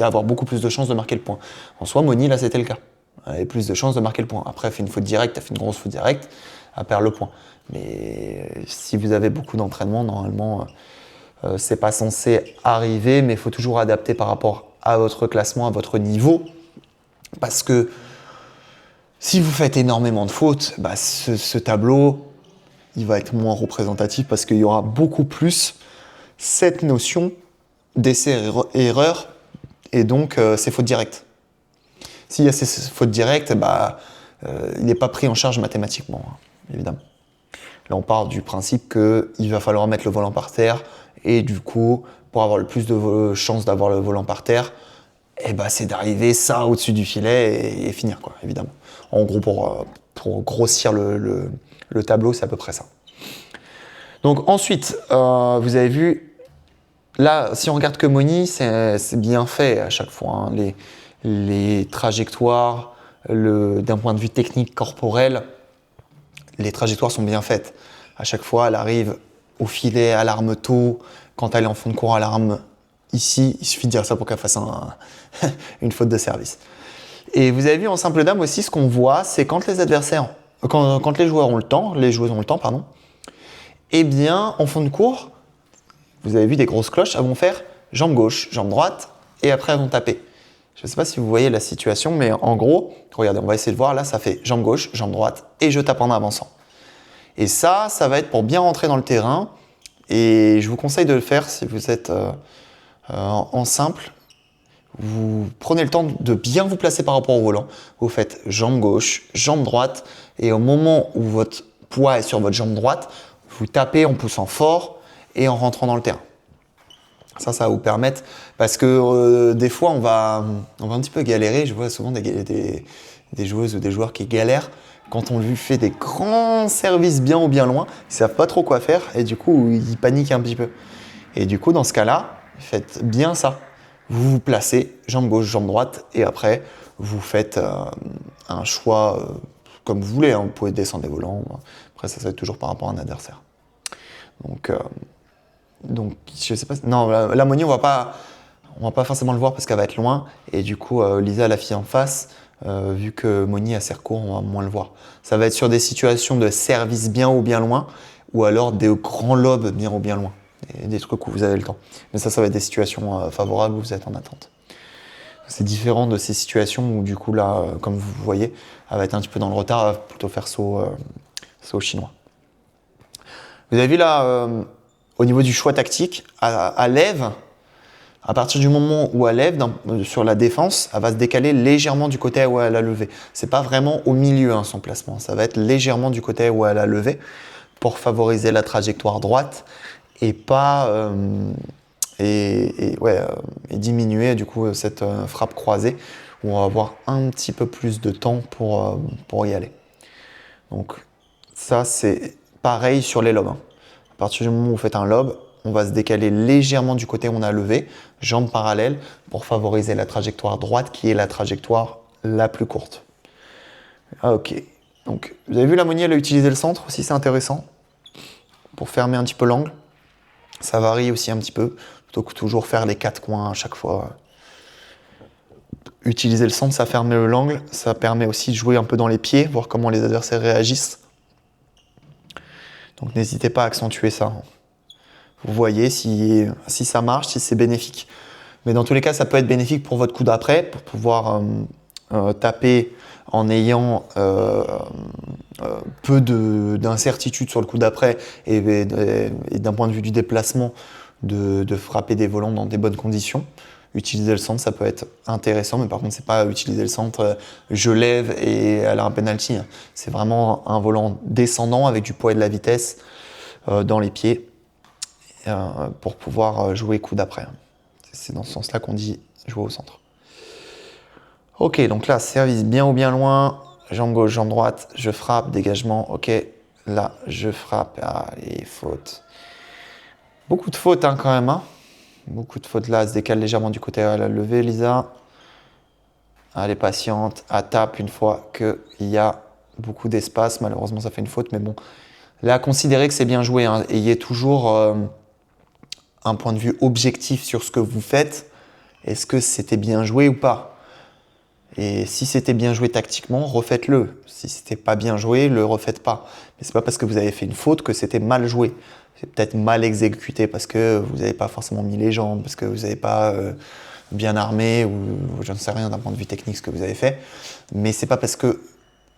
avoir beaucoup plus de chances de marquer le point. En soi, Moni, là, c'était le cas. Elle avait plus de chances de marquer le point. Après, elle fait une faute directe, elle fait une grosse faute directe, elle perd le point. Mais si vous avez beaucoup d'entraînement, normalement, c'est pas censé arriver, mais il faut toujours adapter par rapport à votre classement, à votre niveau. Parce que si vous faites énormément de fautes, bah, ce tableau, il va être moins représentatif parce qu'il y aura beaucoup plus cette notion d'essai-erreur et donc ces fautes directes. S'il y a ces fautes directes, bah, il n'est pas pris en charge mathématiquement, hein, évidemment. Là, on part du principe qu'il va falloir mettre le volant par terre et du coup, pour avoir le plus de chances d'avoir le volant par terre, eh ben, c'est d'arriver ça au-dessus du filet et finir, quoi, évidemment. En gros, pour grossir le tableau, c'est à peu près ça. Donc ensuite, vous avez vu, là, si on regarde que Moni, c'est bien fait à chaque fois, hein, les trajectoires, d'un point de vue technique corporel, les trajectoires sont bien faites. À chaque fois, elle arrive au filet, à l'arme tôt. Quand elle est en fond de cours, à l'arme ici. Il suffit de dire ça pour qu'elle fasse une faute de service. Et vous avez vu en simple dame aussi, ce qu'on voit, c'est quand les adversaires, quand les joueurs ont le temps, eh bien, en fond de cours, vous avez vu des grosses cloches, elles vont faire jambe gauche, jambe droite, et après elles vont taper. Je ne sais pas si vous voyez la situation, mais en gros, regardez, on va essayer de voir, là ça fait jambe gauche, jambe droite, et je tape en avançant. Et ça va être pour bien rentrer dans le terrain, et je vous conseille de le faire si vous êtes en simple. Vous prenez le temps de bien vous placer par rapport au volant. Vous faites jambe gauche, jambe droite, et au moment où votre poids est sur votre jambe droite, vous tapez en poussant fort et en rentrant dans le terrain. Ça va vous permettre, parce que des fois on va un petit peu galérer. Je vois souvent des joueuses ou des joueurs qui galèrent quand on lui fait des grands services bien ou bien loin. Ils savent pas trop quoi faire et du coup ils paniquent un petit peu. Et du coup dans ce cas-là, faites bien ça. Vous vous placez, jambe gauche, jambe droite, et après, vous faites un choix comme vous voulez. Hein. Vous pouvez descendre les volants. Après, ça va être toujours par rapport à un adversaire. Donc je sais pas. Non, la Moni, on va pas forcément le voir parce qu'elle va être loin. Et du coup, Lisa, la fille en face, vu que Moni a ses recours, on va moins le voir. Ça va être sur des situations de service bien ou bien loin, ou alors des grands lobes bien ou bien loin. Et des trucs où vous avez le temps. Mais ça va être des situations favorables où vous êtes en attente. C'est différent de ces situations où du coup là, comme vous voyez, elle va être un petit peu dans le retard, elle va plutôt faire saut chinois. Vous avez vu là, au niveau du choix tactique, à lève, à partir du moment où elle lève sur la défense, elle va se décaler légèrement du côté où elle a levé. C'est pas vraiment au milieu son placement, ça va être légèrement du côté où elle a levé pour favoriser la trajectoire droite et pas et diminuer du coup cette frappe croisée où on va avoir un petit peu plus de temps pour y aller. Donc ça c'est pareil sur les lobes. À partir du moment où vous faites un lob, on va se décaler légèrement du côté où on a levé, jambes parallèles, pour favoriser la trajectoire droite qui est la trajectoire la plus courte. Ok, donc vous avez vu la Moni, elle a utilisé le centre aussi, c'est intéressant, pour fermer un petit peu l'angle. Ça varie aussi un petit peu, plutôt que toujours faire les 4 coins à chaque fois. Utiliser le centre, ça ferme l'angle, ça permet aussi de jouer un peu dans les pieds, voir comment les adversaires réagissent. Donc n'hésitez pas à accentuer ça. Vous voyez si ça marche, si c'est bénéfique. Mais dans tous les cas, ça peut être bénéfique pour votre coup d'après, pour pouvoir taper en ayant peu d'incertitude sur le coup d'après et d'un point de vue du déplacement, de frapper des volants dans des bonnes conditions. Utiliser le centre, ça peut être intéressant, mais par contre, c'est pas utiliser le centre, je lève et elle a un penalty. C'est vraiment un volant descendant avec du poids et de la vitesse dans les pieds pour pouvoir jouer coup d'après. C'est dans ce sens-là qu'on dit jouer au centre. Ok, donc là, service bien ou bien loin, jambe gauche, jambe droite, je frappe, dégagement, ok. Là, je frappe, allez, faute. Beaucoup de fautes quand même. Hein. Beaucoup de fautes là, elle se décale légèrement du côté à la levée, Lisa. Elle est patiente, elle tape une fois qu'il y a beaucoup d'espace. Malheureusement, ça fait une faute, mais bon. Là, considérez que c'est bien joué. Hein. Ayez toujours un point de vue objectif sur ce que vous faites. Est-ce que c'était bien joué ou pas? Et si c'était bien joué tactiquement, refaites-le. Si c'était pas bien joué, le refaites pas. Mais c'est pas parce que vous avez fait une faute que c'était mal joué. C'est peut-être mal exécuté parce que vous n'avez pas forcément mis les jambes, parce que vous n'avez pas bien armé ou je ne sais rien d'un point de vue technique ce que vous avez fait. Mais c'est pas parce que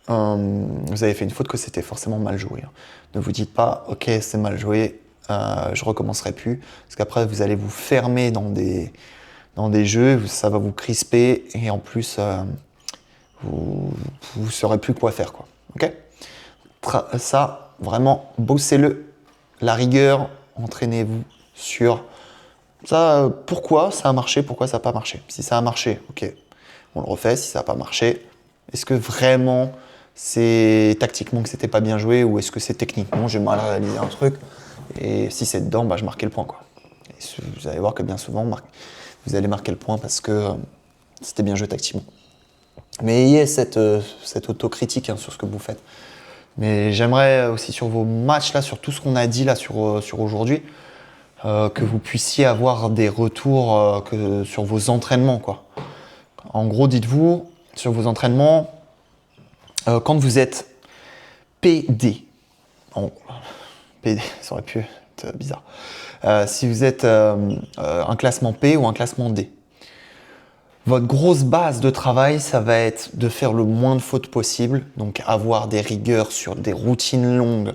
vous avez fait une faute que c'était forcément mal joué. Hein. Ne vous dites pas, ok, c'est mal joué, je recommencerai plus, parce qu'après vous allez vous fermer dans des jeux, ça va vous crisper et en plus vous ne saurez plus quoi faire. Quoi. Okay, ça, vraiment, bossez-le. La rigueur, entraînez-vous sur ça. Pourquoi ça a marché, pourquoi ça n'a pas marché. Si ça a marché, ok, on le refait. Si ça n'a pas marché, est-ce que vraiment c'est tactiquement que c'était pas bien joué ou est-ce que c'est techniquement j'ai mal réalisé un truc et si c'est dedans, bah, je marquais le point. Quoi. Et vous allez voir que bien souvent, vous allez marquer le point parce que c'était bien joué tactiquement. Mais ayez cette autocritique sur ce que vous faites. Mais j'aimerais aussi sur vos matchs, là, sur tout ce qu'on a dit là, sur aujourd'hui, que vous puissiez avoir des retours sur vos entraînements. Quoi. En gros, dites-vous, sur vos entraînements, quand vous êtes PD, PD, ça aurait pu être bizarre, si vous êtes un classement P ou un classement D, votre grosse base de travail, ça va être de faire le moins de fautes possible, donc avoir des rigueurs sur des routines longues,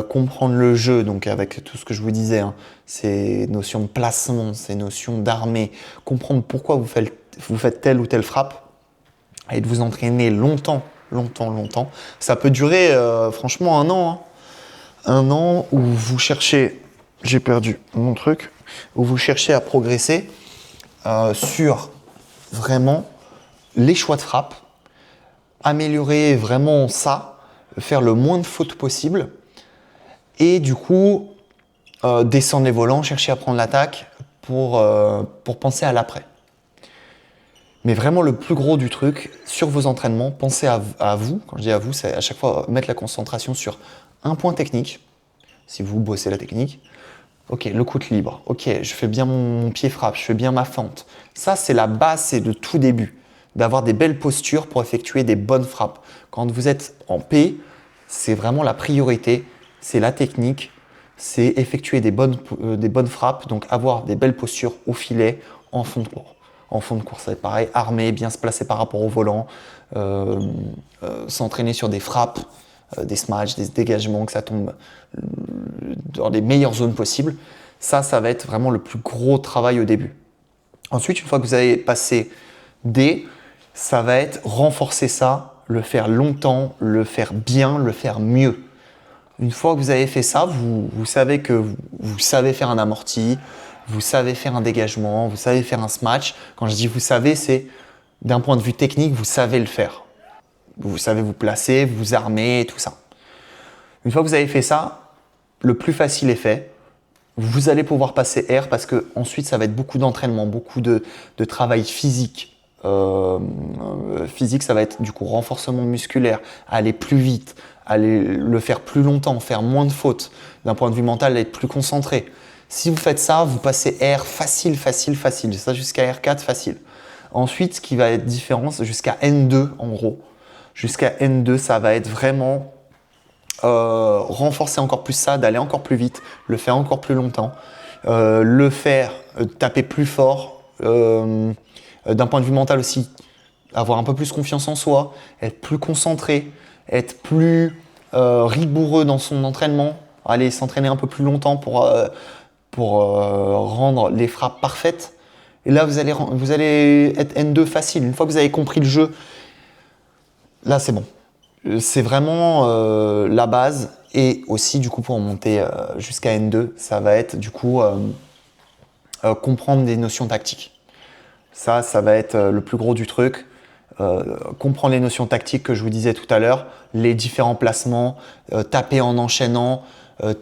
comprendre le jeu, donc avec tout ce que je vous disais, hein, ces notions de placement, ces notions d'armée, comprendre pourquoi vous faites telle ou telle frappe, et de vous entraîner longtemps. Ça peut durer franchement 1 an. Hein. 1 an où vous cherchez, j'ai perdu mon truc, où vous cherchez à progresser sur vraiment les choix de frappe, améliorer vraiment ça, faire le moins de fautes possible et du coup descendre les volants, chercher à prendre l'attaque pour penser à l'après. Mais vraiment le plus gros du truc, sur vos entraînements, pensez à vous, quand je dis à vous, c'est à chaque fois mettre la concentration sur un point technique, si vous bossez la technique. Ok, le coup de libre. Ok, je fais bien mon pied frappe, je fais bien ma fente. Ça, c'est la base, c'est le tout début. D'avoir des belles postures pour effectuer des bonnes frappes. Quand vous êtes en P, c'est vraiment la priorité, c'est la technique, c'est effectuer des bonnes frappes, donc avoir des belles postures au filet, en fond de cours. En fond de course, c'est pareil, armé, bien se placer par rapport au volant, s'entraîner sur des frappes, des smash, des dégagements, que ça tombe dans les meilleures zones possibles. Ça va être vraiment le plus gros travail au début. Ensuite, une fois que vous avez passé D, ça va être renforcer ça, le faire longtemps, le faire bien, le faire mieux. Une fois que vous avez fait ça, vous savez que vous savez faire un amorti, vous savez faire un dégagement, vous savez faire un smash. Quand je dis vous savez, c'est d'un point de vue technique, vous savez le faire. Vous savez vous placer, vous armer, tout ça. Une fois que vous avez fait ça, le plus facile est fait. Vous allez pouvoir passer R parce que ensuite ça va être beaucoup d'entraînement, beaucoup de travail physique. Physique, ça va être du coup renforcement musculaire, aller plus vite, aller le faire plus longtemps, faire moins de fautes. D'un point de vue mental, être plus concentré. Si vous faites ça, vous passez R facile. Ça jusqu'à R4 facile. Ensuite, ce qui va être différent, c'est jusqu'à N2 en gros. Jusqu'à N2, ça va être vraiment renforcer encore plus ça, d'aller encore plus vite, le faire encore plus longtemps, le faire taper plus fort. D'un point de vue mental aussi, avoir un peu plus confiance en soi, être plus concentré, être plus rigoureux dans son entraînement, aller s'entraîner un peu plus longtemps pour rendre les frappes parfaites. Et là, vous allez être N2 facile. Une fois que vous avez compris le jeu, là, c'est bon. C'est vraiment la base. Et aussi, du coup, pour monter jusqu'à N2, ça va être du coup comprendre des notions tactiques. Ça va être le plus gros du truc. Comprendre les notions tactiques que je vous disais tout à l'heure, les différents placements, taper en enchaînant,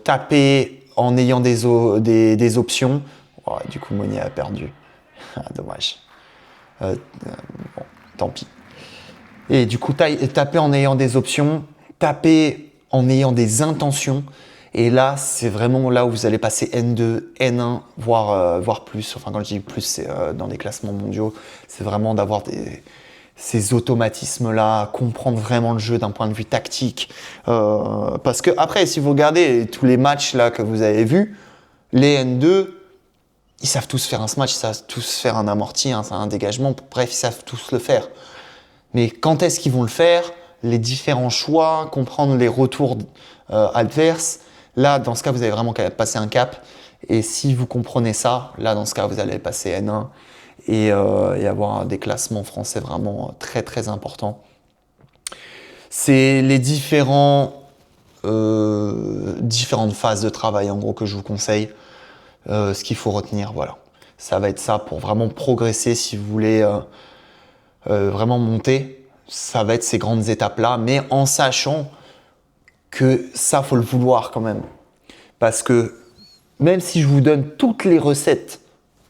taper en ayant des options. Oh, du coup, Monnier a perdu. Dommage. Bon, tant pis. Et du coup, taper en ayant des options, taper en ayant des intentions. Et là, c'est vraiment là où vous allez passer N2, N1, voire plus. Enfin, quand je dis plus, c'est dans les classements mondiaux. C'est vraiment d'avoir ces automatismes-là, comprendre vraiment le jeu d'un point de vue tactique. Parce que après, si vous regardez tous les matchs là que vous avez vus, les N2, ils savent tous faire un smash, ils savent tous faire un amorti, un dégagement. Bref, ils savent tous le faire. Mais quand est-ce qu'ils vont le faire? Les différents choix, comprendre les retours adverses. Là, dans ce cas, vous avez vraiment qu'à passer un cap. Et si vous comprenez ça, là, dans ce cas, vous allez passer N1 et avoir des classements français vraiment très, très importants. C'est les différentes phases de travail, en gros, que je vous conseille. Ce qu'il faut retenir, voilà. Ça va être ça pour vraiment progresser si vous voulez vraiment monter. Ça va être ces grandes étapes-là, mais en sachant que ça, faut le vouloir quand même. Parce que même si je vous donne toutes les recettes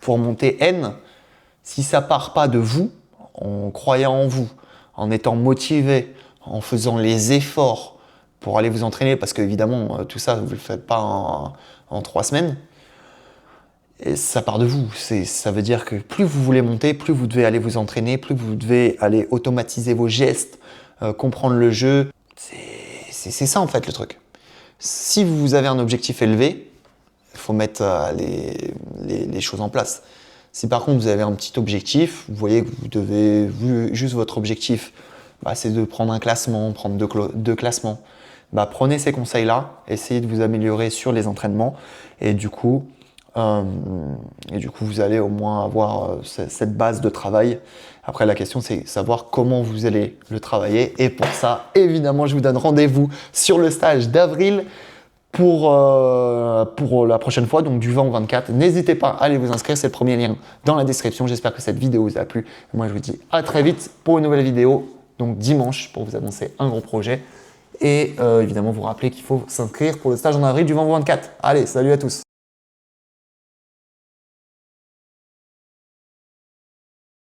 pour monter N, si ça part pas de vous, en croyant en vous, en étant motivé, en faisant les efforts pour aller vous entraîner, parce qu'évidemment, tout ça, vous ne le faites pas en 3 semaines, et ça part de vous. Ça veut dire que plus vous voulez monter, plus vous devez aller vous entraîner, plus vous devez aller automatiser vos gestes, comprendre le jeu. C'est ça en fait le truc. Si vous avez un objectif élevé, il faut mettre les choses en place. Si par contre vous avez un petit objectif, vous voyez que juste votre objectif, c'est de prendre un classement, prendre deux classements. Prenez ces conseils-là, essayez de vous améliorer sur les entraînements et du coup, vous allez au moins avoir cette base de travail. Après, la question, c'est savoir comment vous allez le travailler. Et pour ça, évidemment, je vous donne rendez-vous sur le stage d'avril pour la prochaine fois, donc du 20 au 24. N'hésitez pas à aller vous inscrire, c'est le premier lien dans la description. J'espère que cette vidéo vous a plu. Moi, je vous dis à très vite pour une nouvelle vidéo, donc dimanche, pour vous annoncer un gros projet. Et évidemment, vous rappelez qu'il faut s'inscrire pour le stage en avril du 20 au 24. Allez, salut à tous!